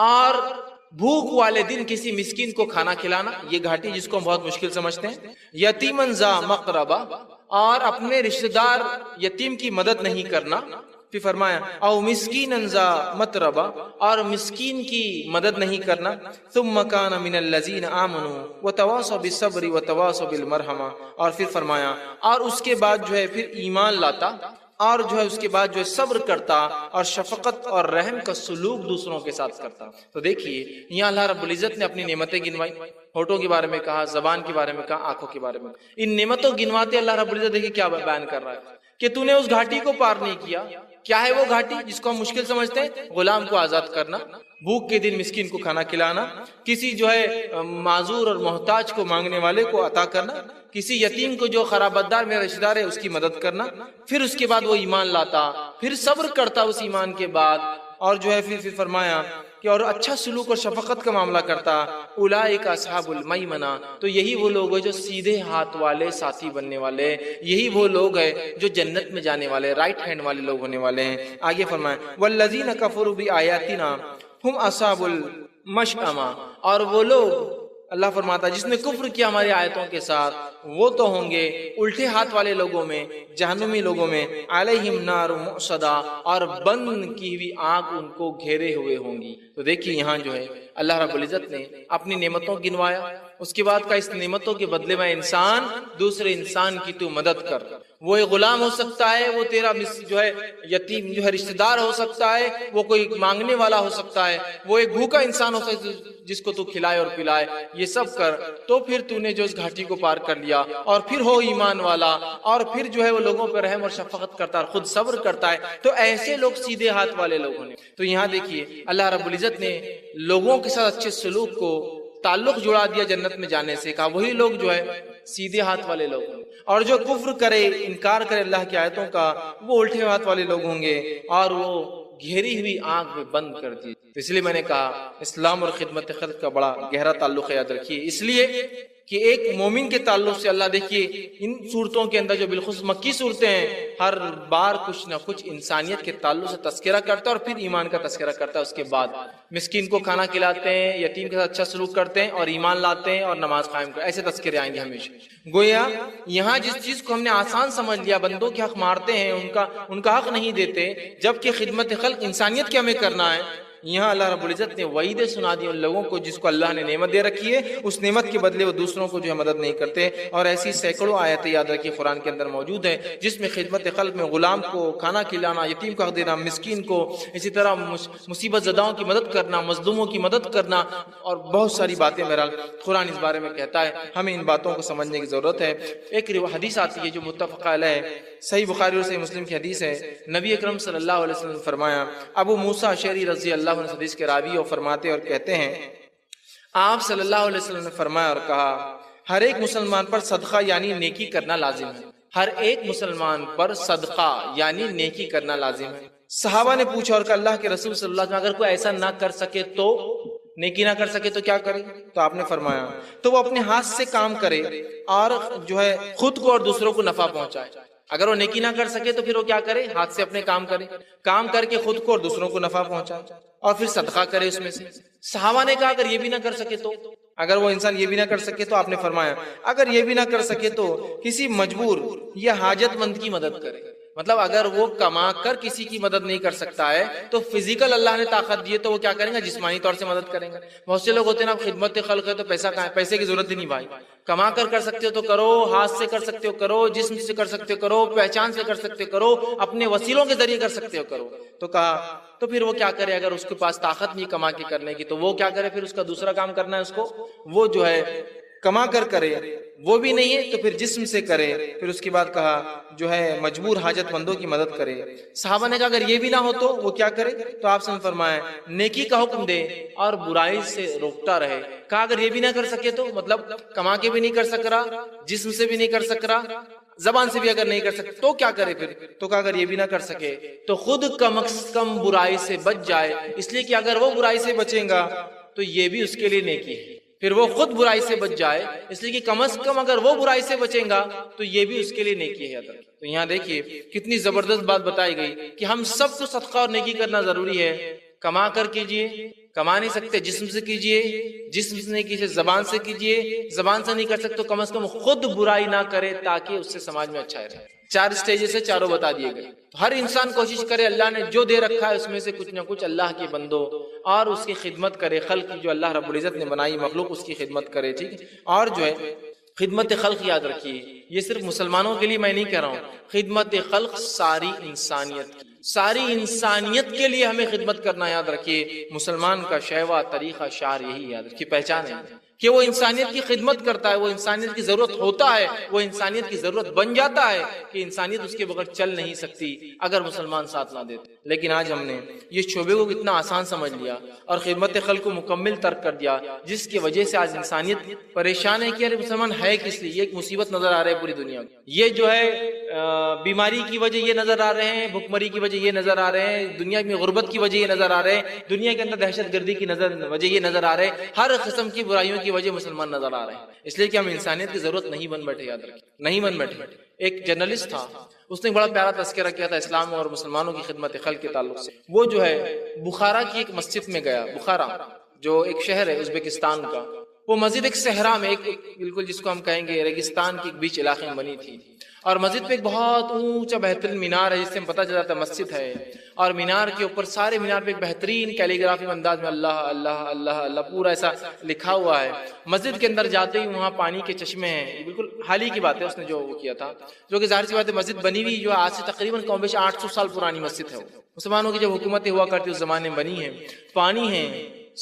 Speaker 1: اور بھوک والے دن کسی مسکین کو کھانا کھلانا، یہ گھاٹی جس کو ہم بہت مشکل سمجھتے ہیں. یتیما ذا مقربہ، اور اپنے رشتہ دار یتیم کی مدد نہیں کرنا. پھر فرمایا او مسکینا ذا متربہ، اور مسکین کی مدد نہیں کرنا. ثم کان من الذین آمنوا وتواصوا بالصبر وتواصوا بالمرحمہ، اور پھر فرمایا اور اس کے بعد جو ہے پھر ایمان لاتا اور جو ہے اس کے بعد جو ہے صبر کرتا اور شفقت اور رحم کا سلوک دوسروں کے ساتھ کرتا. تو دیکھیے یہاں اللہ رب العزت نے اپنی نعمتیں گنوائی، ہونٹوں کے بارے میں کہا، زبان کے بارے میں کہا، آنکھوں کے بارے میں. ان نعمتوں گنواتے اللہ رب العزت دیکھیے کیا بیان کر رہا ہے کہ تو نے اس گھاٹی کو پار نہیں کیا. کیا ہے وہ گھاٹی جس کو ہم مشکل سمجھتے ہیں؟ غلام کو آزاد کرنا، بھوک کے دن مسکین کو کھانا کھلانا، کسی جو ہے معذور اور محتاج کو مانگنے والے کو عطا کرنا، کسی یتیم کو جو خرابتدار میرا رشتہ دار ہے اس کی مدد کرنا. پھر اس کے بعد وہ ایمان لاتا، پھر صبر کرتا اس ایمان کے بعد، اور جو ہے پھر فرمایا کہ اور اچھا سلوک اور شفقت کا معاملہ کرتا. اولئک اصحاب المیمنہ، تو یہی وہ لوگ ہیں جو سیدھے ہاتھ والے ساتھی بننے والے، یہی وہ لوگ ہیں جو جنت میں جانے والے، رائٹ ہینڈ والے لوگ ہونے والے ہیں. آگے فرمایا والذین کفروا بآیاتنا ہم اصحاب المشأمہ، اور وہ لوگ اللہ فرماتا ہے جس نے کفر کیا ہماری آیتوں کے ساتھ وہ تو ہوں گے الٹے ہاتھ والے لوگوں میں، جہنمی لوگوں میں. علیہم نار مؤصدہ، اور بند کی ہوئی آگ ان کو گھیرے ہوئے ہوں گی. تو دیکھیے یہاں جو ہے اللہ رب العزت نے اپنی نعمتوں گنوایا، اس کے بعد کا اس نعمتوں کے بدلے میں انسان دوسرے انسان کی تو مدد کر. وہ ایک غلام ہو سکتا ہے، وہ تیرا جو ہے یتیم جو ہے رشتہ دار ہو سکتا ہے، وہ کوئی مانگنے والا ہو سکتا ہے، وہ ایک بھوکا انسان ہو سکتا ہے جس کو تو کھلائے اور پلائے. یہ سب کر تو پھر تو نے جو اس گھاٹی کو پار کر لیا، اور پھر ہو ایمان والا، اور پھر جو ہے وہ لوگوں پر رحم اور شفقت کرتا ہے، خود صبر کرتا ہے. تو ایسے لوگ سیدھے ہاتھ والے لوگوں نے. تو یہاں دیکھیے اللہ رب العزت نے لوگوں کے ساتھ اچھے سلوک کو تعلق جڑا دیا جنت میں جانے سے. کہا وہی لوگ جو ہے سیدھے ہاتھ والے لوگ ہیں، اور جو کفر کرے، انکار کرے اللہ کی آیتوں کا، وہ الٹے ہاتھ والے لوگ ہوں گے اور وہ گھیری ہوئی آنکھ میں بند کر دی. اس لیے میں نے کہا اسلام اور خدمت خلق کا بڑا گہرا تعلق ہے، یاد رکھیے. اس لیے کہ ایک مومن کے تعلق سے اللہ دیکھیے ان صورتوں کے اندر جو بالخصوص مکی صورتیں ہیں، ہر بار کچھ نہ کچھ انسانیت کے تعلق سے تذکرہ کرتا ہے اور پھر ایمان کا تذکرہ کرتا ہے. اس کے بعد مسکین کو کھانا کھلاتے ہیں، یتیم کے ساتھ اچھا سلوک کرتے ہیں اور ایمان لاتے ہیں اور نماز قائم کرتے ہیں. ایسے تذکرے آئیں گے ہمیشہ. گویا یہاں جس چیز کو ہم نے آسان سمجھ لیا، بندوں کے حق مارتے ہیں، ان کا حق نہیں دیتے، جبکہ خدمت خلق انسانیت کے ہمیں کرنا ہے. یہاں اللہ رب العزت نے وعیدیں سنا دی ان لوگوں کو جس کو اللہ نے نعمت دے رکھی ہے، اس نعمت کے بدلے وہ دوسروں کو جو ہے مدد نہیں کرتے. اور ایسی سینکڑوں آیتیں یاد رکھیے قرآن کے اندر موجود ہیں جس میں خدمت خلق میں غلام کو کھانا کھلانا، یتیم کو حق دینا، مسکین کو، اسی طرح مصیبت زداؤں کی مدد کرنا، مظلوموں کی مدد کرنا، اور بہت ساری باتیں میرا قرآن اس بارے میں کہتا ہے. ہمیں ان باتوں کو سمجھنے کی ضرورت ہے. ایک حدیث آتی ہے جو متفق علیہ صحیح بخاری اور صحیح مسلم کی حدیث ہے. نبی اکرم صلی اللہ علیہ وسلم نے فرمایا، ابو موسیٰ اشعری رضی اللہ عنہ حدیث کے راوی اور فرماتے اور کہتے ہیں آپ صلی اللہ علیہ وسلم نے فرمایا اور کہا ہر ایک مسلمان پر صدقہ یعنی نیکی کرنا لازم ہے. ہر ایک مسلمان پر صدقہ یعنی نیکی کرنا لازم ہے. صحابہ نے پوچھا اور کہا اللہ کے رسول صلی اللہ علیہ وسلم اگر کوئی ایسا نہ کر سکے تو
Speaker 2: نیکی نہ کر سکے تو کیا کرے؟ تو آپ نے فرمایا تو وہ اپنے ہاتھ سے کام کرے اور جو ہے خود کو اور دوسروں کو نفع پہنچائے. اگر وہ نیکی نہ کر سکے تو پھر وہ کیا کرے؟ ہاتھ سے اپنے کام کرے، کام کر کے خود کو اور دوسروں کو نفع پہنچائے اور پھر صدقہ کرے اس میں سے. صحابہ نے کہا اگر یہ بھی نہ کر سکے تو، اگر وہ انسان یہ بھی نہ کر سکے تو آپ نے فرمایا اگر یہ بھی نہ کر سکے تو کسی مجبور یا حاجت مند کی مدد کرے. مطلب اگر وہ کما کر کسی کی مدد نہیں کر سکتا ہے تو فزیکل اللہ نے طاقت دی ہے تو وہ کیا کریں گے؟ جسمانی طور سے مدد کریں گے. بہت سے لوگ ہوتے ہیں نا خدمت خلق ہے تو پیسہ کہاں ہے، پیسے کی ضرورت ہی نہیں بھائی. کما کر سکتے ہو تو کرو، ہاتھ سے کر سکتے ہو کرو، جسم سے کر سکتے ہو کرو، پہچان سے کر سکتے ہو کرو، اپنے وسیلوں کے ذریعے کر سکتے ہو کرو. تو کہا تو پھر وہ کیا کرے؟ اگر اس کے پاس طاقت نہیں کما کے کرنے کی تو وہ کیا کرے؟ پھر اس کا دوسرا کام کرنا ہے اس کو، وہ جو ہے کما کر کرے. وہ بھی نہیں ہے تو پھر جسم سے کرے. پھر اس کے بعد کہا جو ہے مجبور حاجت مندوں کی مدد کرے. صحابہ نے کہا اگر یہ بھی نہ ہو تو وہ کیا کرے؟ تو آپ سے فرمایا نیکی کا حکم دے اور برائی سے روکتا رہے. کہا اگر یہ بھی نہ کر سکے تو مطلب کما کے بھی نہیں کر سک رہا، جسم سے بھی نہیں کر سک رہا، زبان سے بھی اگر نہیں کر سکتے تو کیا کرے پھر؟ تو کہا اگر یہ بھی نہ کر سکے تو خود کم از کم برائی سے بچ جائے، اس لیے کہ اگر وہ برائی سے بچے گا تو یہ بھی اس کے لیے نیکی ہے. پھر وہ خود برائی سے بچ جائے اس لیے کہ کم از کم اگر وہ برائی سے بچیں گا تو یہ بھی اس کے لیے نیکی ہے. تو یہاں دیکھیے کتنی زبردست بات بتائی گئی کہ ہم سب کو صدقہ اور نیکی کرنا ضروری ہے. کما کر کیجئے، کما نہیں سکتے جسم سے کیجئے، جسم سے نہیں کیجئے زبان سے کیجئے، زبان سے نہیں کر سکتے تو کم از کم خود برائی نہ کرے تاکہ اس سے سماج میں اچھا رہے. 4 سٹیجز سے چاروں بتا دیے گئے. ہر انسان کوشش کرے اللہ نے جو دے رکھا ہے اس میں سے کچھ نہ کچھ اللہ کے بندو اور اس کی خدمت کرے. خلق جو اللہ رب العزت نے بنائی مخلوق اس کی خدمت کرے. ٹھیک ہے، اور جو ہے خدمت خلق یاد رکھیے، یہ صرف مسلمانوں کے لیے میں نہیں کہہ رہا ہوں، خدمت خلق ساری انسانیت کی، ساری انسانیت کے لیے ہمیں خدمت کرنا یاد رکھیے. مسلمان کا شیوا طریقہ شعار یہی یاد رکھیے، پہچان ہے کہ وہ انسانیت کی خدمت کرتا ہے، وہ انسانیت کی ضرورت ہوتا ہے، وہ انسانیت کی ضرورت بن جاتا ہے کہ انسانیت اس کے بغیر چل نہیں سکتی اگر مسلمان ساتھ نہ دیتے. لیکن آج ہم نے یہ شعبے کو کتنا آسان سمجھ لیا اور خدمت خلق کو مکمل ترک کر دیا، جس کی وجہ سے آج انسانیت پریشان ہے کہ ارے مسلمان ہے کس لیے. یہ ایک مصیبت نظر آ رہا ہے پوری دنیا میں. یہ جو ہے بیماری کی وجہ یہ نظر آ رہے ہیں، بھوک مری کی وجہ یہ نظر آ رہے ہیں، دنیا میں غربت کی وجہ یہ نظر آ رہے ہیں، دنیا کے اندر دہشت گردی کی وجہ یہ نظر آ رہے ہیں، ہر قسم کی برائیوں کی وجہ مسلمان نظر آ رہے ہیں. اس لیے کہ ہم انسانیت کی ضرورت نہیں بن بیٹھے، یاد رکھیں نہیں بن بیٹھے. ایک جرنلسٹ تھا، اس نے بڑا پیارا تذکرہ کیا تھا اسلام اور مسلمانوں کی خدمت خلق کے تعلق سے. وہ جو ہے بخارا کی ایک مسجد میں گیا. بخارا جو ایک شہر ہے ازبکستان کا، وہ مسجد ایک صحرا میں، ایک بالکل جس کو ہم کہیں گے ریگستان کے بیچ علاقے میں بنی تھی. اور مسجد پہ ایک بہت اونچا بہترین مینار ہے جس سے پتہ چل جاتا ہے مسجد ہے. اور مینار کے اوپر سارے مینار پہ ایک بہترین کیلیگرافی انداز میں اللہ اللہ اللہ اللہ پورا ایسا لکھا ہوا ہے. مسجد کے اندر جاتے ہی وہاں پانی کے چشمے ہیں. یہ بالکل حال ہی کی بات ہے اس نے جو وہ کیا تھا، جو کہ ظاہر سی بات ہے مسجد بنی ہوئی جو آج سے تقریباً کم بیش 800 سال پرانی مسجد ہے. مسلمانوں کی جب حکومتیں ہوا کرتی اس زمانے میں بنی ہیں. پانی ہے،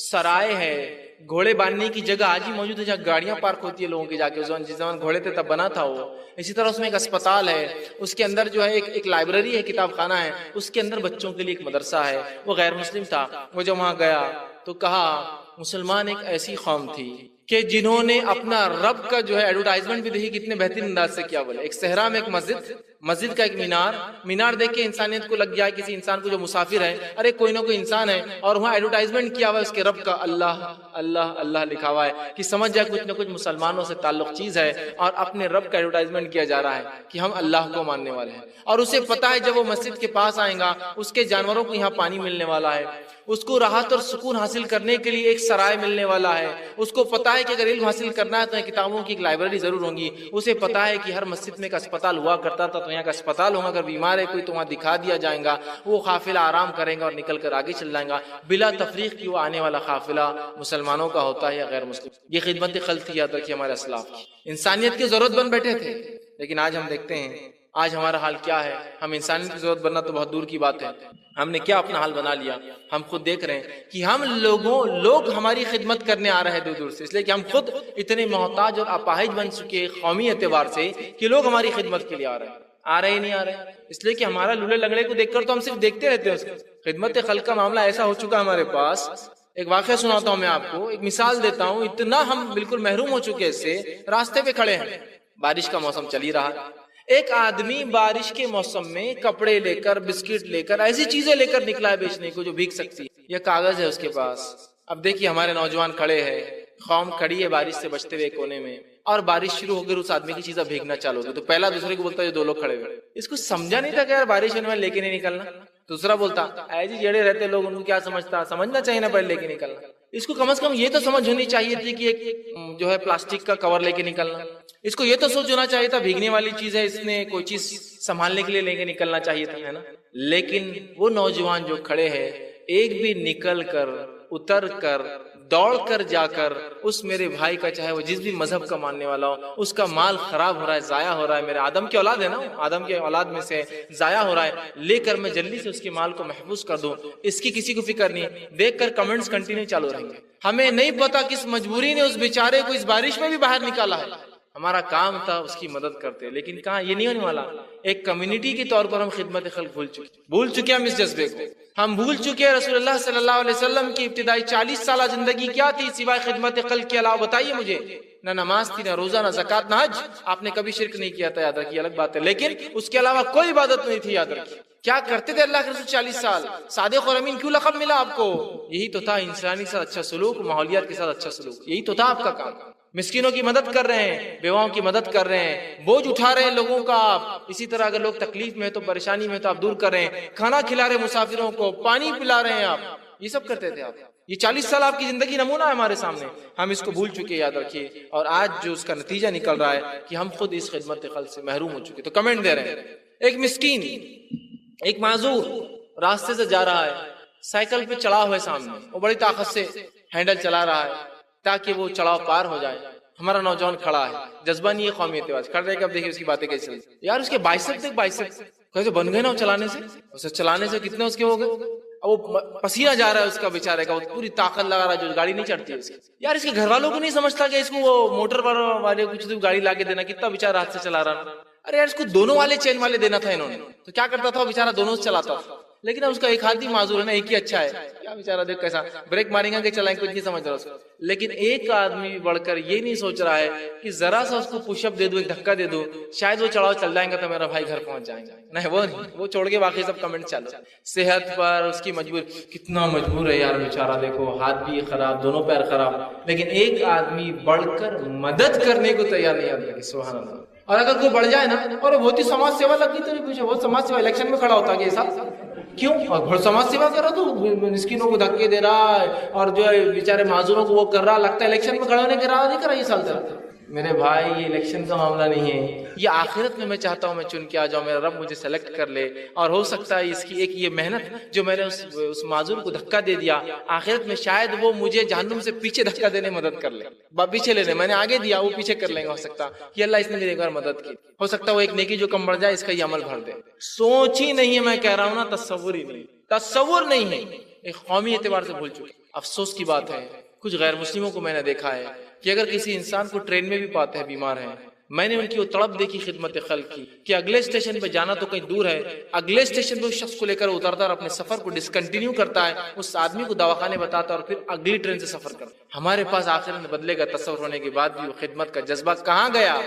Speaker 2: سرائے ہے، گھوڑے باندھنے کی جگہ آج ہی موجود ہے جہاں گاڑیاں پارک ہوتی ہے لوگوں کی جا کے. جس زمان گھوڑے تھے تب بنا تھا وہ. اسی طرح اس میں ایک اسپتال ہے، اس کے اندر جو ہے ایک لائبریری ہے، کتاب خانہ ہے، اس کے اندر بچوں کے لیے ایک مدرسہ ہے. وہ غیر مسلم تھا. وہ جب وہاں گیا تو کہا مسلمان ایک ایسی قوم تھی کہ جنہوں نے اپنا رب کا جو ہے ایڈورٹائزمنٹ بھی دیکھی کتنے بہترین انداز سے کیا. بولے ایک صحرا میں ایک مسجد کا ایک مینار دیکھ کے انسانیت کو لگ جائے کسی انسان کو جو مسافر ہے، ارے کوئی نہ کوئی انسان ہے اور وہاں ایڈورٹائزمنٹ کیا ہوا ہے اس کے رب کا، اللہ اللہ اللہ لکھا ہوا ہے کہ سمجھ جائے کچھ نہ کچھ مسلمانوں سے تعلق چیز ہے اور اپنے رب کا ایڈورٹائزمنٹ کیا جا رہا ہے کہ ہم اللہ کو ماننے والے ہیں. اور اسے پتا ہے جب وہ مسجد کے پاس آئیں گا اس کے جانوروں کو یہاں پانی ملنے والا ہے، اس کو راحت اور سکون حاصل کرنے کے لیے ایک سرائے ملنے والا ہے. اس کو پتا ہے کہ اگر علم حاصل کرنا ہے تو کتابوں کی ایک لائبریری ضرور ہوں گی. اسے پتا ہے کہ ہر مسجد میں ایک اسپتال ہوا کرتا تھا تو یہاں کا اسپتال ہوگا، اگر بیمار ہے کوئی تو وہاں دکھا دیا جائے گا. وہ قافلہ آرام کریں گا اور نکل کر آگے چل جائیں گا بلا تفریق کی. وہ آنے والا قافلہ مسلمانوں کا ہوتا ہے یا غیر مسلم. یہ خدمت خلق کی یاد رکھیے ہمارے اسلاف کی. انسانیت کی ضرورت بن بیٹھے تھے. لیکن آج ہم دیکھتے ہیں آج ہمارا حال کیا ہے. ہم انسانیت کی ضرورت بننا تو بہت دور کی بات ہے، ہم نے کیا اپنا حال بنا لیا. ہم خود دیکھ رہے ہیں کہ ہم لوگ ہماری خدمت کرنے آ رہے ہیں دور دور سے، اس لیے کہ ہم خود اتنے محتاج اور اپاہج بن چکے قومی اعتبار سے کہ لوگ ہماری خدمت کے لیے آ رہے ہیں. آ رہے ہی نہیں آ رہے ہیں، اس لیے کہ ہمارا لولے لنگڑے کو دیکھ کر تو ہم صرف دیکھتے رہتے ہیں. اس خدمت خلق کا معاملہ ایسا ہو چکا ہمارے پاس. ایک واقعہ سناتا ہوں میں آپ کو، ایک مثال دیتا ہوں. اتنا ہم بالکل محروم ہو چکے اس سے، راستے پہ کھڑے ہیں، بارش کا موسم چل ہی رہا. ایک آدمی بارش کے موسم میں کپڑے لے کر، بسکٹ لے کر، ایسی چیزیں لے کر نکلا ہے بیچنے کو جو بھیگ سکتی ہے. یہ کاغذ ہے اس کے پاس، اب دیکھیے ہمارے نوجوان کھڑے ہیں، قوم کھڑی ہے بارش سے بچتے ہوئے کونے میں، اور بارش شروع ہو کر اس آدمی کی چیزیں بھیگنا چالو ہوتی تو پہلا دوسرے کو بولتا ہے جو دو لوگ کھڑے ہوئے، اس کو سمجھا نہیں تھا کہ یار بارش ہونے والی لے کے نہیں نکلنا. دوسرا بولتا اے جی جڑے رہتے لوگ ان کو کیا سمجھنا چاہیے نا پہلے لے کے نکلنا. اس کو کم از کم یہ تو سمجھ ہونی چاہیے تھی کہ ایک جو ہے پلاسٹک کا کور لے کے نکلنا. اس کو یہ تو سوچ ہونا چاہیے تھا بھیگنے والی چیز ہے، اس نے کوئی چیز سنبھالنے کے لیے لے کے نکلنا چاہیے تھا، ہے نا. لیکن وہ نوجوان جو کھڑے ہیں ایک بھی نکل کر اتر کر دوڑ کر جا کر اس میرے بھائی کا، چاہے وہ جس بھی مذہب کا ماننے والا ہو، اس کا مال خراب ہو رہا ہے، ضائع ہو رہا ہے، میرے آدم کی اولاد ہے نا، آدم کے اولاد میں سے ضائع ہو رہا ہے، لے کر میں جلدی سے اس کے مال کو محفوظ کر دوں، اس کی کسی کو فکر نہیں. دیکھ کر کمنٹس کنٹینیو چالو رہیں گے. ہمیں نہیں پتا کس مجبوری نے اس بیچارے کو اس بارش میں بھی باہر نکالا ہے. ہمارا کام تھا اس کی مدد کرتے، لیکن کہاں یہ نہیں ہونے والا. ایک کمیونٹی کے طور پر ہم خدمت خلق بھول چکے ہم اس جذبے کو. ہم بھول چکے ہیں رسول اللہ صلی اللہ علیہ وسلم کی ابتدائی 40 سالہ زندگی کیا تھی سوائے خدمت خلق کے علاوہ. بتائیے مجھے، نہ نماز تھی، نہ روزہ، نہ زکوٰۃ، نہ حج. آپ نے کبھی شرک نہیں کیا تھا، یاد رکھیے، الگ بات ہے، لیکن اس کے علاوہ کوئی عبادت نہیں تھی. یاد رکھیے کیا کرتے تھے اللہ کے رسول 40 سال. صادق اور امین کیوں لقب ملا آپ کو؟ یہی تو تھا، انسانی کے ساتھ اچھا سلوک، ماحولیات کے ساتھ اچھا سلوک، یہی تو تھا آپ کا کام. مسکینوں کی مدد کر رہے ہیں، بیواؤں کی مدد کر رہے ہیں، بوجھ اٹھا رہے ہیں لوگوں کا آپ. اسی طرح اگر لوگ تکلیف میں تو پریشانی میں تو آپ دور کر رہے ہیں، کھانا کھلا رہے ہیں مسافروں کو، پانی پلا رہے ہیں آپ. یہ سب کرتے تھے آپ. یہ 40 سال آپ کی زندگی نمونہ ہے ہمارے سامنے. ہم اس کو بھول چکے، یاد رکھیے. اور آج جو اس کا نتیجہ نکل رہا ہے کہ ہم خود اس خدمت خلق سے محروم ہو چکے. تو کمنٹ دے رہے ہیں، ایک مسکین، ایک معذور راستے سے جا رہا ہے، سائیکل پہ چڑھا ہوا ہے سامنے، وہ بڑی طاقت سے ہینڈل چلا رہا ہے تاکہ وہ چڑھاؤ پار ہو جائے. ہمارا نوجوان کھڑا ہے، جذبہ نہیں ہے، قومیت ہے، کھڑ رہے کہ اب دیکھیے اس کی باتیں کیسے چلتی. یار اس کے بائسپ دیکھ، بائسپ کیسے بن گئے نا چلانے سے. اسے چلانے سے کتنے اس کے ہو گئے. اب وہ پسینہ جا رہا ہے اس کا بیچارے کا، وہ پوری طاقت لگا رہا ہے، جو گاڑی نہیں چڑھتی ہے اس کی. یار اس کے گھر والوں کو نہیں سمجھتا کہ اس کو وہ موٹر والے کچھ گاڑی لا کے دینا، کتنا بیچارہ ہاتھ سے چلا رہا ہے. ارے یار اس کو دونوں والے چین والے دینا تھا انہوں نے، تو کیا کرتا تھا بیچارہ، دونوں سے چلاتا تھا. لیکن اب اس کا ایک ہاتھ ہی معذور ہے نا، ایک ہی اچھا ہے. کیا بیچارہ دیکھ کیسا بریک ماریں گا کہ چلائیں، کچھ نہیں سمجھ رہا اس کو. لیکن ایک آدمی بھی بڑھ کر یہ نہیں سوچ رہا ہے کہ ذرا سا اس کو پش اپ دے دوں، ایک دھکا دے دوں، شاید وہ چڑھاؤ چل جائیں گا تو میرا بھائی گھر پہنچ جائیں گا. نہیں، وہ چھوڑ کے باقی سب کمنٹ چالو. صحت پر اس کی مجبور، کتنا مجبور ہے یار بیچارہ، دیکھو ہاتھ بھی خراب، دونوں پیر خراب، لیکن ایک آدمی بڑھ کر مدد کرنے کو تیار نہیں آتا. سبحان اللہ. اور اگر کوئی بڑھ جائے نا، اور بہت ہی سماج سیوا لگتی تو نہیں پوچھے، بہت سماج سیوا الیکشن میں کھڑا ہوتا ہے ایسا کیوں؟ اور بہت سماج سیوا کر رہا تو مسکینوں کو دھکے دے رہا ہے اور جو ہے بیچارے معذوروں کو وہ کر رہا، لگتا ہے الیکشن میں کھڑا ہونے کے رہا نہیں کر رہا. یہ سال تک میرے بھائی یہ الیکشن کا معاملہ نہیں ہے، یہ آخرت میں چاہتا ہوں میں چن کے آ جاؤں، میرا رب مجھے سلیکٹ کر لے. اور ہو سکتا ہے اس کی ایک یہ محنت جو میں نے اس معذور کو دھکا دے دیا، آخرت میں شاید وہ مجھے جہنم سے پیچھے دھکا دینے مدد کر لے. پیچھے لینے میں نے آگے دیا، وہ پیچھے کر لیں گے. ہو سکتا کہ اللہ اس نے میری ایک بار مدد کی، ہو سکتا ہے وہ ایک نیکی جو کم بڑھ جائے اس کا یہ عمل بھر دے. سوچ ہی نہیں ہے، میں کہہ رہا ہوں نا، تصور ہی نہیں، تصور نہیں ہے. ایک قومی اعتبار سے بھول چکے. افسوس کی بات ہے، کچھ غیر مسلموں کو میں نے دیکھا ہے کہ اگر کسی انسان کو ٹرین میں بھی پاتے ہیں بیمار ہیں، میں نے ان کی وہ تڑپ دیکھی خدمت خلق کی کہ اگلے اسٹیشن پہ جانا تو کہیں دور ہے، اگلے اسٹیشن پہ اس شخص کو لے کر اترتا اور اپنے سفر کو ڈسکنٹینیو کرتا ہے، اس آدمی کو دواخانے بتاتا اور پھر اگلی ٹرین سے سفر کرتا. ہمارے پاس آخر میں بدلے کا تصور ہونے کے بعد بھی وہ خدمت کا جذبہ کہاں گیا؟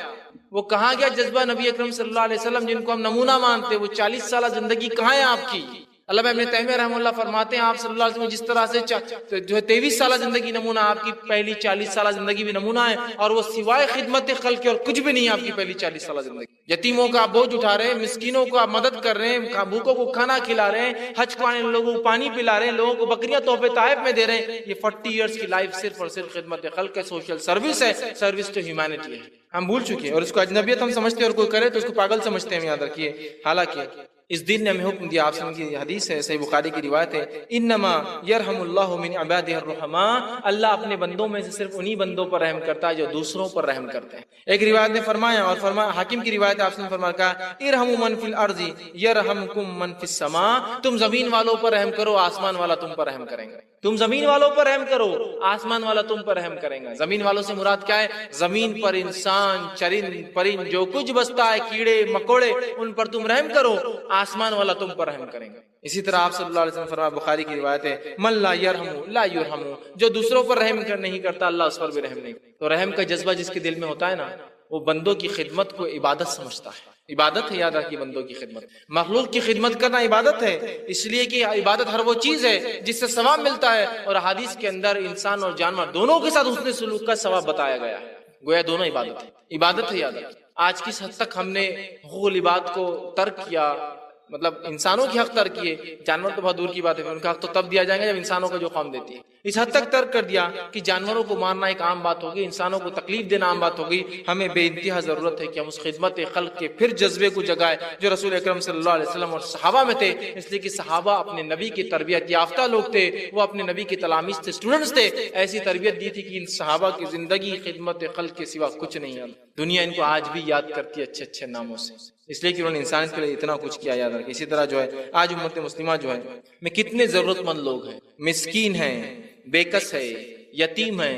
Speaker 2: وہ کہاں گیا جذبہ نبی اکرم صلی اللہ علیہ وسلم جن کو ہم نمونہ مانتے؟ وہ 40 سالہ زندگی کہاں ہے آپ کی؟ علامہ ابن تیمیہ رحمہ اللہ فرماتے ہیں آپ صلی اللہ علیہ وسلم جس طرح سے جو ہے 23 سالہ زندگی نمونہ، آپ کی پہلی 40 سالہ زندگی بھی نمونہ ہے، اور وہ سوائے خدمت خلق کے اور کچھ بھی نہیں ہے آپ کی پہلی 40 سالہ زندگی. یتیموں کا آپ بوجھ اٹھا رہے ہیں، مسکینوں کو آپ مدد کر رہے ہیں، بھوکوں کو کھانا کھلا رہے ہیں، حج کو آنے لوگوں کو پانی پلا رہے ہیں، لوگوں کو بکریاں تحفے طائف میں دے رہے ہیں. یہ 40 ایئرس کی لائف صرف اور صرف خدمت خلق ہے، سوشل سروس ہے، سروس ٹو ہیومینٹی ہے. ہم بھول چکے ہیں اور اس کو اجنبیت ہم سمجھتے ہیں، اور کوئی کرے تو اس کو پاگل سمجھتے ہیں. یاد رکھیے، حالانکہ اس دین نے ہمیں حکم دیا. آپ سن کی حدیث ہے، صحیح بخاری کی روایت ہے، انما یرحم اللہ من عباده الرحماء، اللہ اپنے بندوں میں سے صرف انہی بندوں پر رحم کرتا ہے جو دوسروں پر رحم کرتے ہیں. ایک روایت نے فرمایا، اور فرمایا حاکم کی روایت ہے، آپ نے فرمایا ارحموا من فی الارض یرحمکم من فی السماء، تم زمین والوں پر رحم کرو، آسمان والا تم پر رحم کریں گا. تم زمین والوں پر رحم کرو، آسمان والا تم پر رحم کریں گا. زمین والوں سے مراد کیا ہے؟ زمین پر انسان، چرند پرند جو کچھ بستا ہے، کیڑے مکوڑے، ان پر تم رحم کرو، آسمان والا تم پر رحم کریں گا. اسی طرح آپ صلی اللہ علیہ وسلم فرمایا، بخاری کی روایت ہے، من لا یرحم لا یرحم، جو دوسروں پر رحم نہیں کرتا اللہ اس پر بھی رحم نہیں. تو رحم کا جذبہ جس کے دل میں ہوتا ہے نا، وہ بندوں کی خدمت کو عبادت سمجھتا ہے. عبادت ہے، یاد رکھیے، بندوں کی خدمت. مخلوق کی خدمت کرنا عبادت ہے، اس لیے کہ عبادت ہر وہ چیز ہے جس سے ثواب ملتا ہے، اور حدیث کے اندر انسان اور جانور دونوں کے ساتھ حسن سلوک کا ثواب بتایا گیا ہے. گویا دونوں عبادت ہے. عبادت ہے، یاد رکھیے. آج کس حد تک ہم نے حقوق العباد کو ترک کیا، مطلب انسانوں کی حق ترک کیے، جانور تو بہت دور کی بات ہے، ان کا حق تو تب دیا جائے گا جب انسانوں کا جو قوم دیتی ہے. اس حد تک ترک کر دیا کہ جانوروں کو مارنا ایک عام بات ہوگی، انسانوں کو تکلیف دینا عام بات ہوگی. ہمیں بے انتہا ضرورت ہے کہ ہم اس خدمت خلق کے پھر جذبے کو جگائے جو رسول اکرم صلی اللہ علیہ وسلم اور صحابہ میں تھے. اس لیے کہ صحابہ اپنے نبی کی تربیت یافتہ لوگ تھے، وہ اپنے نبی کے تلاميذ تھے، اسٹوڈنٹس تھے. ایسی تربیت دی تھی کہ ان صحابہ کی زندگی خدمت خلق کے سوا کچھ نہیں ہے. دنیا ان کو آج بھی یاد کرتی ہے اچھے اچھے ناموں سے، اس لیے کہ انہوں نے انسانیت کے لیے اتنا کچھ کیا. یاد رکھیں. اسی طرح جو ہے آج امت مسلمہ جو ہے میں کتنے ضرورت مند لوگ ہیں، مسکین ہیں، بے کس ہے، یتیم ہے،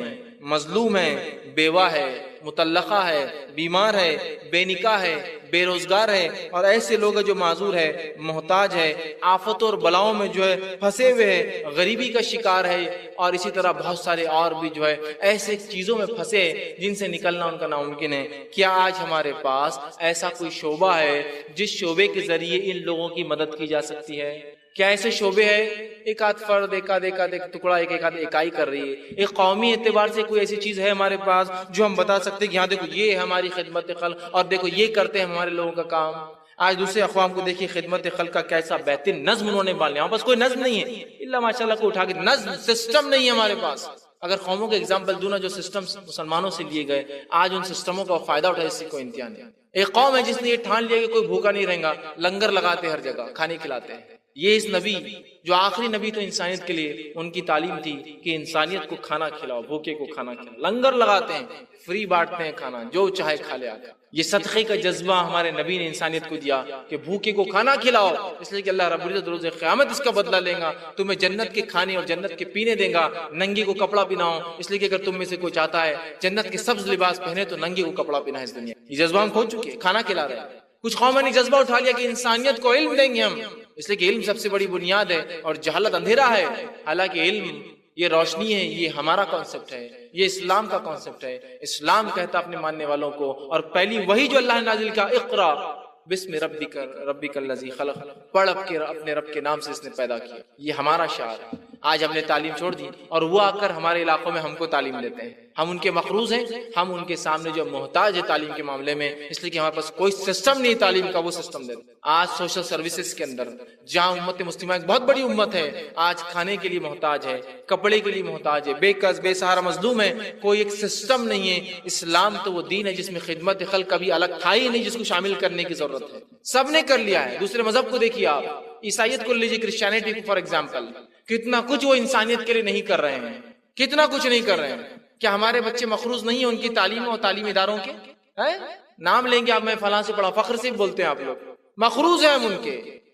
Speaker 2: مظلوم ہے، بیوہ ہے، مطلقہ ہے، بیمار ہے، بے نکاح ہے، بے روزگار ہے، اور ایسے لوگ ہیں جو معذور ہے، محتاج ہے، آفتوں اور بلاؤں میں جو ہے پھنسے ہوئے ہے، غریبی کا شکار ہے، اور اسی طرح بہت سارے اور بھی جو ہے ایسے چیزوں میں پھنسے جن سے نکلنا ان کا ناممکن ہے. کیا آج ہمارے پاس ایسا کوئی شعبہ ہے جس شعبے کے ذریعے ان لوگوں کی مدد کی جا سکتی ہے؟ کیا ایسے شعبے ہیں؟ ایک آدھ فرد، ایک آدھ ٹکڑا، ایک آدھ اکائی کر رہی ہے. ایک قومی اعتبار سے کوئی ایسی چیز ہے ہمارے پاس جو ہم بتا سکتے ہیں کہ ہاں دیکھو یہ ہے ہماری خدمت خلق، اور دیکھو یہ کرتے ہیں ہمارے لوگوں کا کام. آج دوسرے اقوام کو دیکھیے خدمت خلق کا کیسا بہترین نظم انہوں نے باندھا. ہمارے پاس کوئی نظم نہیں ہے الا ماشاءاللہ کو اٹھا کے نظم، سسٹم نہیں ہے ہمارے پاس. اگر قوموں کے اگزامپل دوں نا جو سسٹم مسلمانوں سے لیے گئے، آج ان سسٹموں کا فائدہ اٹھائے، اس سے کوئی انتہا نہیں. ایک قوم ہے جس نے یہ ٹھان لیا کہ کوئی بھوکا نہیں رہے گا، لنگر لگاتے ہر جگہ، کھانے کھلاتے ہیں. یہ اس نبی جو آخری نبی تو انسانیت کے لیے، ان کی تعلیم تھی کہ انسانیت کو کھانا کھلاؤ، بھوکے کو کھانا کھلاؤ. لنگر لگاتے ہیں، فری بانٹتے ہیں کھانا، جو چاہے کھا لے آگے. یہ صدقے کا جذبہ ہمارے نبی نے انسانیت کو دیا کہ بھوکے کو کھانا کھلاؤ، اس لیے کہ اللہ رب العزت روز قیامت اس کا بدلہ لے گا، تمہیں جنت کے کھانے اور جنت کے پینے دے گا. ننگے کو کپڑا پہناؤ، اس لیے کہ اگر تم میں سے کوئی چاہتا ہے جنت کے سبز لباس پہنے تو ننگے کو کپڑا پہنا. اس دنیا یہ جذبہ ہم کھو چکے ہیں، کھانا کھلا رہے ہیں. کچھ قوموں نے جذبہ اٹھا لیا کہ انسانیت کو علم دیں گے ہم، اس لیے کہ علم سب سے بڑی بنیاد ہے اور جہالت اندھیرا ہے. حالانکہ علم یہ روشنی ہے، یہ ہمارا کانسیپٹ ہے، یہ اسلام کا کانسیپٹ ہے. اسلام کہتا اپنے ماننے والوں کو، اور پہلی وہی جو اللہ نے نازل کیا، اقرا بسم ربک الذی خلق، پڑھ کے اپنے رب کے نام سے اس نے پیدا کیا. یہ ہمارا شعار ہے. آج ہم نے تعلیم چھوڑ دی اور وہ آ کر ہمارے علاقوں میں ہم کو تعلیم دیتے ہیں. ہم ان کے مقروض ہیں، ہم ان کے سامنے جو محتاج ہے تعلیم کے معاملے میں، اس لیے کہ ہمارے پاس کوئی سسٹم نہیں تعلیم کا، وہ سسٹم دیتے. آج سوشل سروسز کے اندر جہاں امت مسلمہ ایک بہت بڑی امت ہے، آج کھانے کے لیے محتاج ہے، کپڑے کے لیے محتاج ہے، بے کس بے سہارا مظلوم ہے. کوئی ایک سسٹم نہیں ہے. اسلام تو وہ دین ہے جس میں خدمت خلق کبھی الگ تھا ہی نہیں، جس کو شامل کرنے کی ضرورت ہے. سب نے کر لیا ہے. دوسرے مذہب کو دیکھیے آپ، عیسائیت کو لیجیے، کرسچینٹی کو فار ایگزامپل، کتنا کچھ وہ انسانیت کے لیے نہیں کر رہے ہیں، کتنا کچھ نہیں کر رہے ہیں. کیا ہمارے بچے مقروض نہیں ہیں ان کی تعلیم اور تعلیمی اداروں کے؟ نام لیں گے آپ، میں فلاں سے پڑھا، فخر سے بولتے ہیں آپ لوگ. مقروض ہیں ہم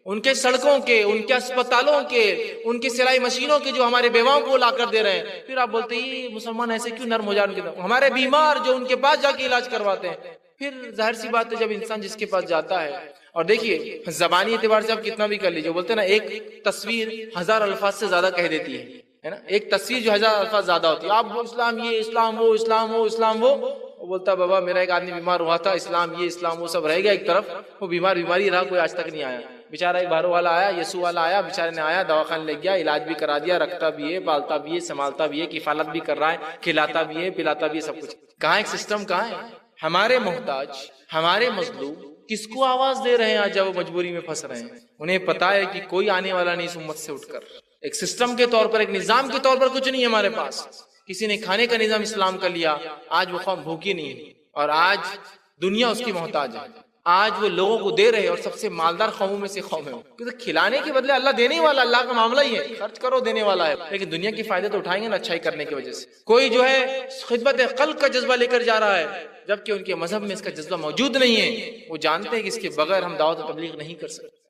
Speaker 2: ان کے سڑکوں کے، ان کے اسپتالوں کے، ان کی سلائی مشینوں کے جو ہمارے بیواؤں کو لا کر دے رہے ہیں. پھر آپ بولتے ہیں یہ مسلمان ایسے کیوں نرم ہو جائے؟ ہمارے بیمار جو ان کے پاس جا کے علاج کرواتے ہیں. پھر ظاہر سی بات ہے جب انسان جس کے پاس جاتا ہے، اور دیکھیے زبانی اعتبار سے آپ کتنا بھی کر لیجیے، بولتے ہیں نا ایک تصویر 1000 الفاظ سے زیادہ کہہ دیتی ہے نا. ایک تصویر جو 1000 الفاظ زیادہ ہوتی ہے. آپ اسلام یہ، اسلام وہ، اسلام وہ، اسلام وہ بولتا بابا میرا ایک آدمی بیمار ہوا تھا، اسلام یہ اسلام وہ سب رہ گیا ایک طرف، وہ بیماری رہا، کوئی آج تک نہیں آیا. بیچارہ ایک باہر والا آیا، یسوع والا آیا، بیچارے نے آیا، دواخانے لے گیا، علاج بھی کرا دیا، رکھتا بھی ہے، پالتا بھی ہے، سنبھالتا بھی ہے، کفالت بھی کر رہا ہے، کھلاتا بھی ہے، پلاتا بھی ہے، سب کچھ. کہاں ایک سسٹم کہاں ہے؟ ہمارے محتاج، ہمارے مظلوم کس کو آواز دے رہے ہیں آج جب وہ مجبوری میں پھنس رہے ہیں؟ انہیں پتا ہے کہ کوئی آنے والا نہیں اس امت سے اٹھ کر. ایک سسٹم کے طور پر، ایک نظام کے طور پر کچھ نہیں ہے ہمارے پاس. کسی نے کھانے کا نظام اسلام کا لیا، آج وہ قوم بھوکی نہیں ہے، اور آج دنیا اس کی محتاج ہے. آج وہ لوگوں کو دے رہے اور سب سے مالدار قوموں میں سے قوم ہے. کیونکہ کھلانے کے بدلے اللہ دینے والا، اللہ کا معاملہ ہی ہے، خرچ کرو دینے والا ہے. لیکن دنیا کے فائدے تو اٹھائیں گے نا اچھائی کرنے کی وجہ سے. کوئی جو ہے خدمت خلق کا جذبہ لے کر جا رہا ہے، جبکہ ان کے مذہب میں اس کا جذبہ موجود نہیں ہے. وہ جانتے ہیں کہ اس کے بغیر ہم دعوت و تبلیغ نہیں کر سکتے.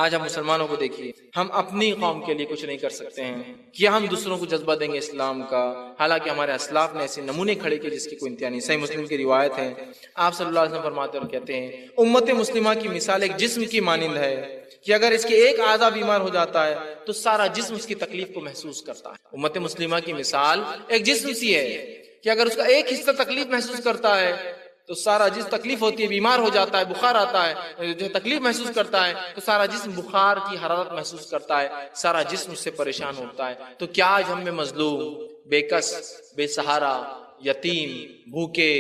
Speaker 2: آج ہم مسلمانوں کو دیکھیے، ہم اپنی قوم کے لیے کچھ نہیں کر سکتے ہیں. کیا ہم دوسروں کو جذبہ دیں گے اسلام کا؟ حالانکہ ہمارے اسلاف نے ایسے نمونے کھڑے کیے جس کی کوئی انتہا نہیں. صحیح مسلم کی روایت ہے، آپ صلی اللہ علیہ وسلم فرماتے اور کہتے ہیں امت مسلمہ کی مثال ایک جسم کی مانند ہے کہ اگر اس کے ایک اعضا بیمار ہو جاتا ہے تو سارا جسم اس کی تکلیف کو محسوس کرتا ہے. امت مسلمہ کی مثال ایک جسم سی ہے کہ اگر اس کا ایک حصہ تکلیف محسوس کرتا ہے تو سارا جسم تکلیف ہوتی ہے، بیمار ہو جاتا ہے، بخار آتا ہے، جو تکلیف محسوس کرتا ہے تو سارا جسم بخار کی حرارت محسوس کرتا ہے، سارا جسم اس سے پریشان ہوتا ہے۔ تو کیا آج ہم میں مظلوم، بے کس، بے سہارا، یتیم، بھوکے،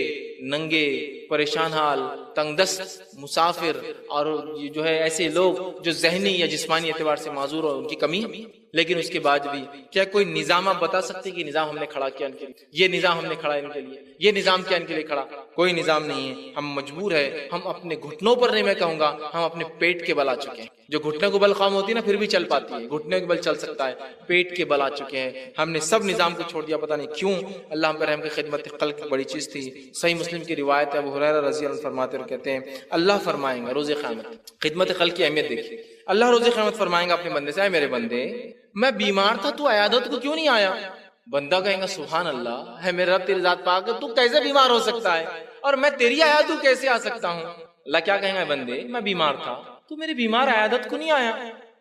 Speaker 2: ننگے، پریشان حال، تنگ دست، مسافر اور جو ہے ایسے لوگ جو ذہنی یا جسمانی اعتبار سے معذور اور ان کی کمی، لیکن اس کے بعد بھی کیا کوئی نظام آپ بتا سکتے کہ نظام ہم نے کھڑا کیا ان کے لیے، یہ نظام ہم نے کھڑا ان کے لیے، یہ نظام کیا ان کے لیے کھڑا؟ کوئی نظام نہیں ہے۔ ہم مجبور ہے، ہم اپنے گھٹنوں پر نہیں، میں کہوں گا ہم اپنے پیٹ کے بل آ چکے ہیں۔ جو گھٹنے کو بل قوم ہوتی ہے نا پھر بھی چل پاتی ہے، گھٹنے کے بل چل سکتا ہے، پیٹ کے بل آ چکے ہیں۔ ہم نے سب نظام کو چھوڑ دیا، پتہ نہیں کیوں۔ اللہ ہم پر رحم کی خدمت خلق بڑی چیز تھی۔ صحیح مسلم کی روایت ہے، ابو ہریرہ رضی اللہ عنہ فرماتے اور کہتے ہیں اللہ فرمائیں گا روز قیامت، خدمت خلق کی اہمیت دیکھیے، اللہ روز قیامت فرمائیں گا اپنے بندے سے، اے میرے بندے میں بیمار تھا تو عیادت کو کیوں نہیں آیا؟ بندہ کہیں گا سبحان اللہ، ہے میرے رب تیری ذات پاک ہے، تو کیسے بیمار ہو سکتا ہے اور میں تیری عیادت کیسے آ سکتا ہوں؟ اللہ کیا کہیں گا بندے میں بیمار تھا تو میری بیمار عیادت کو نہیں آیا۔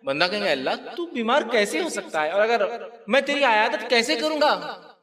Speaker 2: بندہ کہیں گا اللہ تو بیمار کیسے ہو سکتا ہے اور اگر میں تیری عیادت کیسے کروں گا؟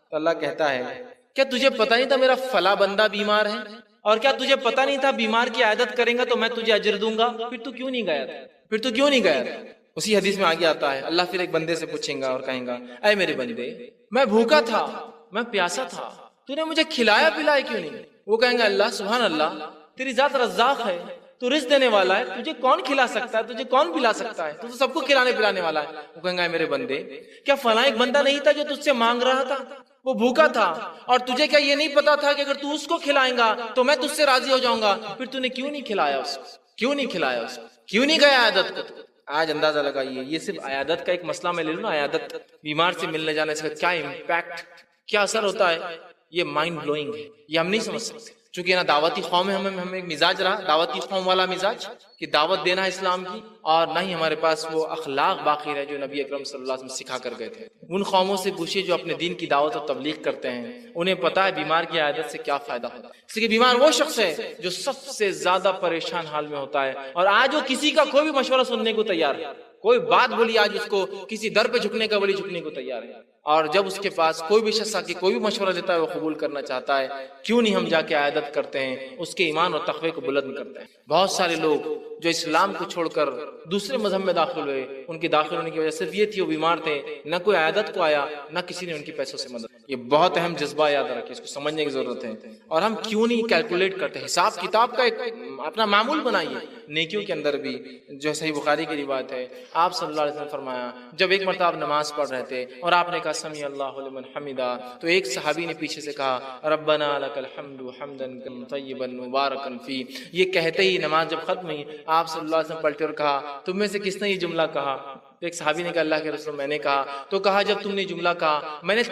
Speaker 2: تو اللہ کہتا ہے کیا تجھے پتہ نہیں تھا میرا فلاں بندہ بیمار ہے، اور کیا تجھے پتہ نہیں تھا بیمار کی عیادت کریں گا تو میں تجھے اجر دوں گا؟ پھر تو کیوں نہیں گیا تھا؟ پھر تو کیوں نہیں گیا تھا؟ اسی حدیث میں آگے آتا ہے اللہ پھر ایک بندے سے پوچھیں گا اور کہیں گا اے میرے بندے میں بھوکا تھا، میں پیاسا تھا، تو نے مجھے کھلایا پلایا کیوں نہیں؟ وہ کہیں گا اللہ سبحان اللہ تیری ذات رزاق ہے، تو رزق دینے والا ہے، تجھے کون کھلا سکتا ہے، تجھے کون پلا سکتا ہے، تو سب کو کھلانے پلانے والا ہے۔ وہ کہیں گا اے میرے بندے کیا فلاں ایک بندہ نہیں تھا جو تجھ سے مانگ رہا تھا، وہ بھوکا تھا، اور تجھے کیا یہ نہیں پتا تھا کہ اگر تو اس کو کھلائیں گا تو میں تجھ سے راضی ہو جاؤں گا؟ پھر تو نے کیوں نہیں کھلایا اس کو، کیوں نہیں کھلایا اس کو، کیوں نہیں گیا عیادت کو؟ آج اندازہ لگائیے، یہ صرف عیادت کا ایک مسئلہ میں لے لوں نا، عیادت بیمار سے ملنے جانے سے کیا امپیکٹ، کیا اثر ہوتا ہے، یہ مائنڈ بلوئنگ ہے، یہ ہم نہیں سمجھ سکتے۔ چونکہ نا دعوتی قوم ہے، ہمیں ایک مزاج رہا دعوتی قوم والا مزاج کہ دعوت دینا اسلام کی، اور نہ ہی ہمارے پاس وہ اخلاق باقی رہے جو نبی اکرم صلی اللہ علیہ وسلم سکھا کر گئے تھے۔ ان قوموں سے پوچھیے جو اپنے دین کی دعوت اور تبلیغ کرتے ہیں، انہیں پتا ہے بیمار کی عیادت سے کیا فائدہ ہوتا ہے، اس لیے بیمار وہ شخص ہے جو سب سے زیادہ پریشان حال میں ہوتا ہے، اور آج وہ کسی کا کوئی بھی مشورہ سننے کو تیار ہے، کوئی بات بولی آج اس کو کسی در پہ جھکنے کا بولی جھکنے کو تیار ہے، اور جب اس کے پاس کوئی بھی شخص آ کے کوئی بھی مشورہ دیتا ہے وہ قبول کرنا چاہتا ہے۔ کیوں نہیں ہم جا کے عیادت کرتے ہیں، اس کے ایمان اور تقوی کو بلند کرتے ہیں؟ بہت سارے لوگ جو اسلام کو چھوڑ کر دوسرے مذہب میں داخل ہوئے، ان کے داخل ہونے کی وجہ صرف یہ تھی وہ بیمار تھے، نہ کوئی عیادت کو آیا، نہ کسی نے ان کی پیسوں سے مدد۔ یہ بہت اہم جذبہ یاد رکھیں، اس کو سمجھنے کی ضرورت ہے۔ اور ہم کیوں نہیں کیلکولیٹ کرتے، حساب کتاب کا ایک اپنا معمول بنائیے۔ نیکیوں کے اندر بھی جو صحیح بخاری کی روایت ہے، آپ صلی اللہ علیہ وسلم فرمایا جب ایک مرتبہ نماز پڑھ رہے تھے اور آپ نے کہا سمیع اللہ لمن حمدہ، تو ایک صحابی نے پیچھے سے کہا ربنا لک الحمد حمدا طیبا مبارکا فی۔ یہ کہتے ہی نماز جب ختم ہوئی آپ صلی اللہ علیہ وسلم پلٹے اور کہا تم میں سے کس نے یہ جملہ کہا؟ تو ایک صحابی نے کہا اللہ کے رسول میں نے کہا۔ تو کہا جب تم نے جملہ کہا میں نے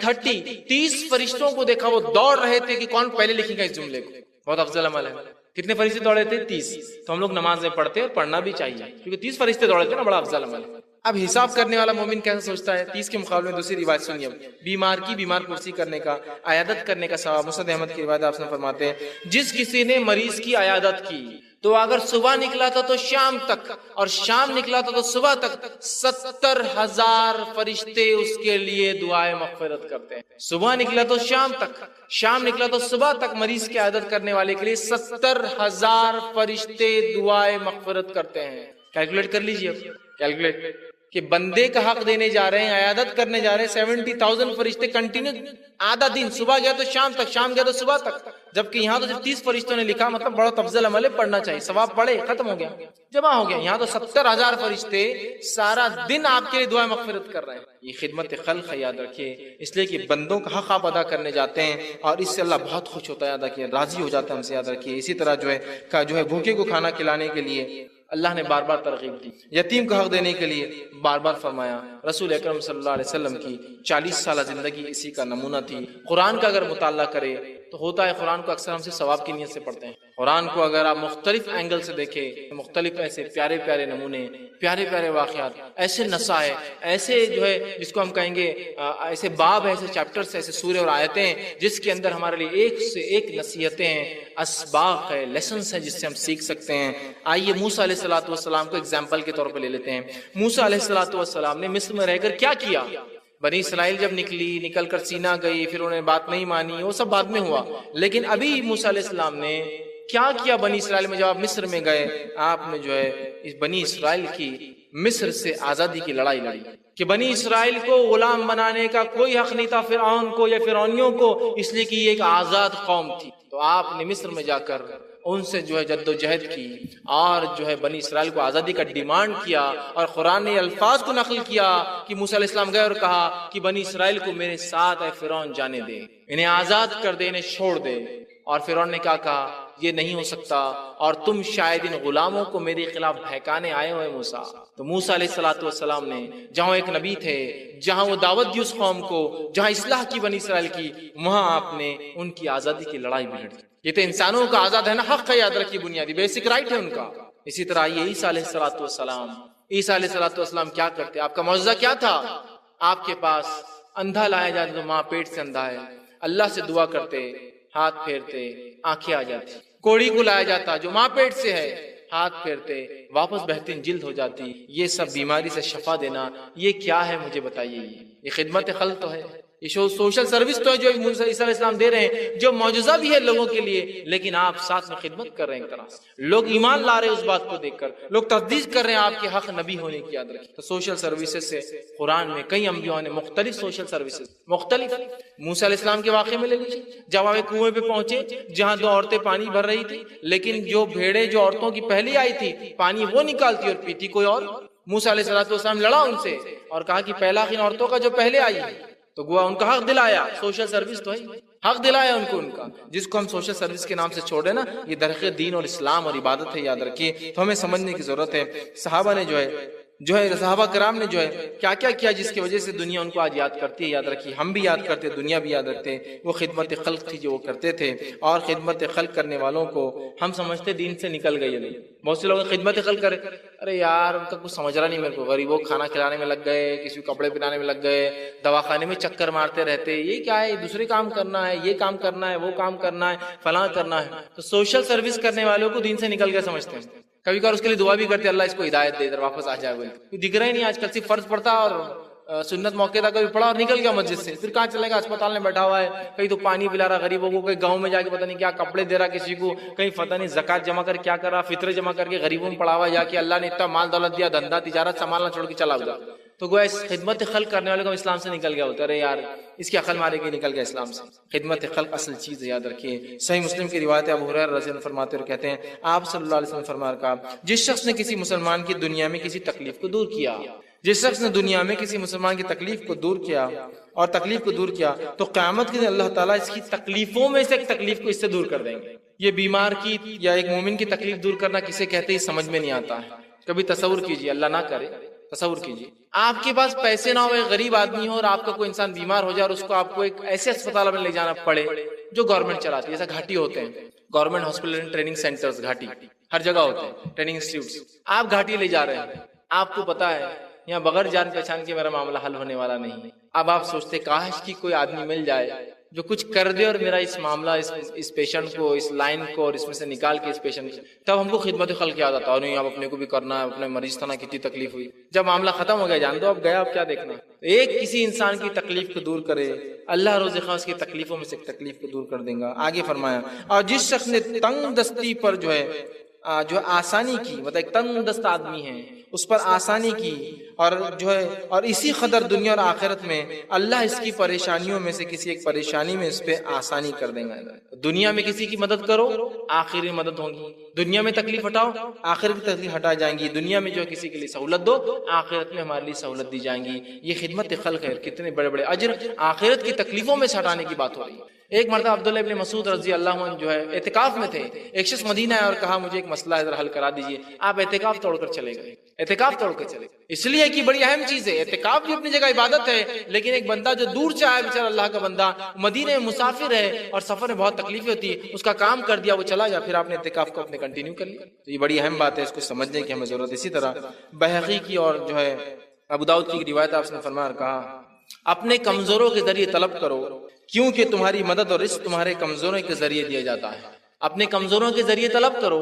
Speaker 2: 30 فرشتوں کو دیکھا وہ دوڑ رہے تھے کہ کون پہلے لکھے گا اس جملے کو۔ بہت افضل عمل ہے۔ کتنے فرشتے دوڑے تھے؟ 30۔ تو ہم لوگ نماز میں پڑھتے اور پڑھنا بھی چاہیے کیونکہ 30 فرشتے دوڑے تھے نا، بڑا افضل عمل ہے۔ اب حساب کرنے والا مومن کیسا سوچتا ہے؟ 30 کے مقابلے میں دوسری روایت سنیے، بیمار پرسی کرنے کا، عیادت کرنے کا ثواب۔ مسند احمد کی روایت آپ سے فرماتے ہیں جس کسی نے مریض کی عیادت کی تو اگر صبح نکلا تھا تو شام تک، اور شام نکلا تھا تو صبح تک، 70,000 فرشتے اس کے لیے دعائیں مغفرت کرتے ہیں۔ صبح نکلا تو شام تک، شام نکلا تو صبح تک، مریض کی عیادت کرنے والے کے لیے 70,000 فرشتے دعائیں مغفرت کرتے ہیں۔ کیلکولیٹ کر لیجیے، کیلکولیٹ کہ بندے کا حق دینے جا رہے ہیں، عیادت کرنے جا رہے ہیں، 70,000 فرشتے کنٹینیو آدھا دن، صبح گیا تو شام تک، شام گیا تو صبح تک، جبکہ یہاں تو صرف 30 فرشتوں نے لکھا، مطلب بڑا افضل عمل ہے، پڑھنا چاہیے، ثواب پڑھے ختم ہو گیا، جمع ہو گیا۔ یہاں تو 70,000 فرشتے سارا دن آپ کے لیے دعائیں مغفرت کر رہے ہیں۔ یہ خدمت خلق ہے، یاد رکھیے، اس لیے کہ بندوں کا حق آپ ادا کرنے جاتے ہیں اور اس سے اللہ بہت خوش ہوتا ہے، یاد رکھیے، راضی ہو جاتا ہے ہم سے، یاد رکھیے۔ اسی طرح جو ہے بھوکے کو کھانا کھلانے کے لیے اللہ نے بار بار ترغیب دی، یتیم کا حق دینے کے لیے بار بار فرمایا۔ رسول اکرم صلی اللہ علیہ وسلم کی 40 سالہ زندگی اسی کا نمونہ تھی۔ قرآن کا اگر مطالعہ کرے تو ہوتا ہے قرآن کو اکثر ہم سے ثواب کی نیت سے پڑھتے ہیں۔ قرآن کو اگر آپ مختلف اینگل سے دیکھیں، مختلف ایسے پیارے پیارے نمونے، پیارے پیارے واقعات، ایسے نصائح، ایسے جو ہے جس کو ہم کہیں گے ایسے باب، ایسے چیپٹرز، ایسے سورے اور آیتیں ہیں جس کے اندر ہمارے لیے ایک سے ایک نصیحتیں ہیں، اسباق ہے، لیسنس ہیں جس سے ہم سیکھ سکتے ہیں۔ آئیے موسیٰ علیہ الصلوۃ والسلام کو اگزامپل کے طور پہ لے لیتے ہیں۔ موسیٰ علیہ الصلوۃ والسلام نے مصر میں رہ کر کیا کیا؟ بنی اسرائیل جب نکل کر سینا گئی، پھر انہوں نے بات نہیں مانی، وہ سب بعد میں ہوا، لیکن ابھی موسیٰ علیہ السلام نے کیا کیا بنی اسرائیل میں؟ جب آپ مصر میں گئے آپ نے جو ہے اس بنی اسرائیل کی مصر سے آزادی کی لڑائی لڑی کہ بنی اسرائیل کو غلام بنانے کا کوئی حق نہیں تھا فرعون کو یا فرعونیوں کو، اس لیے کہ یہ ایک آزاد قوم تھی۔ تو آپ نے مصر میں جا کر ان سے جو ہے جد و جہد کی اور جو ہے بنی اسرائیل کو آزادی کا ڈیمانڈ کیا، اور قرآن نے الفاظ کو نقل کیا کہ موسیٰ علیہ السلام گئے اور کہا کہ بنی اسرائیل کو میرے ساتھ اے فرعون جانے دے، انہیں آزاد کر دے، انہیں چھوڑ دے۔ اور فرعون نے کیا کہا؟ یہ نہیں ہو سکتا، اور تم شاید ان غلاموں کو میرے خلاف بہکانے آئے ہوئے موسیٰ۔ تو موسیٰ علیہ السلام نے جہاں ایک نبی تھے، جہاں وہ دعوت دی اس قوم کو، جہاں اصلاح کی بنی اسرائیل کی، وہاں آپ نے ان کی آزادی کی لڑائی بھی لڑی۔ یہ تو انسانوں کا آزاد ہے نا، حق ہے، یاد رکھیے، بنیادی بیسک رائٹ ہے ان کا۔ اسی طرح یہ عیسیٰ علیہ السلام کیا کرتے؟ آپ کا معجزہ کیا تھا؟ آپ کے پاس اندھا لایا جاتا تو ماں پیٹ سے اندھا ہے، اللہ سے دعا کرتے، ہاتھ پھیرتے، آنکھیں آ جاتی۔ کوڑی کو لایا جاتا جو ماں پیٹ سے ہے، ہاتھ پھیرتے، واپس بہترین جلد ہو جاتی۔ یہ سب بیماری سے شفا دینا، یہ کیا ہے مجھے بتائیے؟ یہ خدمت خلق تو ہے، یہ سوشل سروس تو ہے جو عیسیٰ علیہ السلام دے رہے ہیں، جو معجزہ بھی ہے لوگوں کے لیے، لیکن آپ ساتھ میں خدمت کر رہے ہیں۔ ایک طرح سے لوگ ایمان لا رہے ہیں اس بات کو دیکھ کر، لوگ تصدیق کر رہے ہیں آپ کے حق نبی ہونے کی۔ یاد رکھیں تو سوشل سروسز سے قرآن میں کئی انبیاء نے مختلف سوشل سروسز مختلف۔ موسیٰ علیہ السلام کے واقعے میں لے لیجیے، جب آپ ایک کنویں پہ پہنچے جہاں دو عورتیں پانی بھر رہی تھی، لیکن جو بھیڑیں جو عورتوں کی پہلے آئی تھی پانی وہ نکالتی اور پیتی کوئی اور۔ موسیٰ علیہ السلام لڑا ان سے اور کہا کہ پہلا حق ان عورتوں کا جو پہلے آئی ہے، تو گوا ان کا حق دلایا۔ سوشل سروس تو ہے، حق دلایا ان کو، ان کا جس کو ہم سوشل سروس کے نام سے چھوڑے نا، یہ درخت دین اور اسلام اور عبادت ہے، یاد رکھیے۔ تو ہمیں سمجھنے کی ضرورت ہے صحابہ نے صحابہ کرام نے کیا کیا کیا جس کی وجہ سے دنیا ان کو آج یاد کرتی ہے۔ یاد رکھیے ہم بھی یاد کرتے، دنیا بھی یاد رکھتے۔ وہ خدمت خلق تھی جو وہ کرتے تھے، اور خدمت خلق کرنے والوں کو ہم سمجھتے دین سے نکل گئی ہے۔ بہت سے لوگ خدمت خلق کرے، ارے یار ان کا کچھ سمجھ رہا نہیں، میرے کو غریبوں کو کھانا کھلانے میں لگ گئے، کسی کو کپڑے پہنانے میں لگ گئے، دواخانے میں چکر مارتے رہتے، یہ کیا ہے؟ دوسرے کام کرنا ہے، یہ کام کرنا ہے، وہ کام کرنا ہے، فلاں کرنا ہے۔ تو سوشل سروس کرنے والوں کو دین سے نکل گئے سمجھتے ہیں۔ کبھی کبھار اس کے لیے دعا بھی کرتے اللہ اس کو ہدایت دے ادھر واپس آ جائے، بولے دکھ رہا ہی نہیں آج کل، صرف فرض پڑتا اور سنت موقع تھا، کبھی پڑھا اور نکل گیا مسجد سے، پھر کہاں چلے گا؟ اسپتال میں بیٹھا ہوا ہے، کہیں تو پانی پلا رہا غریبوں کو، کہیں گاؤں میں جا کے پتہ نہیں کیا کپڑے دے رہا کسی کو، کہیں پتہ نہیں زکات جمع کر کیا کر رہا، فطرے جمع کر کے غریبوں میں پڑا ہوا جا کے، اللہ نے اتنا مال دولت دیا، دھندا تجارت سنبھالنا چھوڑ کے چلا گیا۔ تو گویا اس خدمت خلق کرنے والے کو اسلام سے نکل گیا ہوتا ہے، ارے یار اس کی عقل مارے کے نکل گیا اسلام سے۔ خدمت خلق اصل چیز ہے، یاد رکھیے۔ صحیح مسلم کی روایت ابو ہریرہ رضی اللہ عنہ فرماتے اور کہتے ہیں آپ صلی اللہ علیہ وسلم فرمایا کہا جس شخص نے کسی مسلمان کی دنیا میں کسی تکلیف کو دور کیا، جس شخص نے دنیا میں کسی مسلمان کی تکلیف کو دور کیا اور تکلیف کو دور کیا، تو قیامت کے دن اللہ تعالیٰ اس کی تکلیفوں میں سے ایک تکلیف کو اس سے دور کر دیں گے۔ یہ بیمار کی یا ایک مومن کی تکلیف دور کرنا کسے کہتے ہیں سمجھ میں نہیں آتا ہے۔ کبھی تصور کیجیے، اللہ نہ کرے، تصور کیجیے آپ کے پاس پیسے نہ ہو، ایک غریب آدمی ہو اور آپ کا کوئی انسان بیمار ہو جائے اور اس کو آپ کو ایک ایسے اسپتال میں لے جانا پڑے جو گورنمنٹ چلاتی ہے، جیسا گھاٹی ہوتے ہیں، government hospital and training centres, گھاٹی ہر جگہ ہوتے ہیں، ٹریننگ انسٹیٹیوٹس۔ آپ گھاٹی لے جا رہے ہیں، آپ کو پتا ہے یہاں بغیر جان پہچان کے میرا معاملہ حل ہونے والا نہیں۔ اب آپ سوچتے کاش کی کوئی آدمی مل جائے جو کچھ کر دے اور میرا اس معاملہ اس پیشنٹ کو، اس لائن کو اور اس میں سے نکال کے اس پیشنٹ کو، تب ہم کو خدمت خلق یاد آتا ہے، نہیں اب اپنے کو بھی کرنا ہے، اپنے مریض تھا نا کتنی تکلیف ہوئی۔ جب معاملہ ختم ہو گیا جان دو اب گیا، اب کیا دیکھنا۔ ایک کسی انسان کی تکلیف کو دور کرے اللہ روز خاص کی تکلیفوں میں سے ایک تکلیف کو دور کر دیں گا۔ آگے فرمایا اور جس شخص نے تنگ دستی پر جو آسانی کی، مطلب ایک تنگ دست آدمی ہے اس پر آسانی کی، اور اور اسی قدر دنیا اور آخرت میں اللہ اس کی پریشانیوں میں سے کسی ایک پریشانی میں اس پہ آسانی کر دیں گا۔ دنیا میں کسی کی مدد کرو آخر میں مدد ہوگی، دنیا میں تکلیف ہٹاؤ آخرت کی تکلیف ہٹا جائیں گی، دنیا میں جو کسی کے لیے سہولت دو آخرت میں ہمارے لیے سہولت دی جائیں گی۔ یہ خدمت خلق ہے، کتنے بڑے بڑے اجر آخرت کی تکلیفوں میں سے ہٹانے کی بات ہو رہی ہے۔ ایک مرتبہ عبداللہ ابن مسعود رضی اللہ عنہ اعتکاف میں تھے، ایک شخص مدینہ آیا اور کہا مجھے ایک مسئلہ ادھر حل کرا دیجئے۔ آپ اعتکاف توڑ کر چلے گئے، اعتکاف توڑ کر چلے گئے، اس لیے کہ بڑی اہم چیز ہے، اعتکاف بھی اپنی جگہ عبادت ہے، لیکن ایک بندہ جو دور سے آیا بیچارہ اللہ کا بندہ مدینہ میں مسافر ہے اور سفر میں بہت تکلیفیں ہوتی ہے، اس کا کام کر دیا وہ چلا گیا، پھر آپ نے اعتکاف کو اپنے کنٹینیو کر لیا۔ تو یہ بڑی اہم بات ہے، اس کو سمجھنے کی ہمیں ضرورت ہے۔ اسی طرح بہقی کی اور ابو داؤد کی روایت آپ نے فرمایا کہا اپنے کمزوروں کے ذریعے طلب کرو کیونکہ تمہاری مدد اور رزق تمہارے کمزوروں کے ذریعے دیا جاتا ہے۔ اپنے کمزوروں کے ذریعے طلب کرو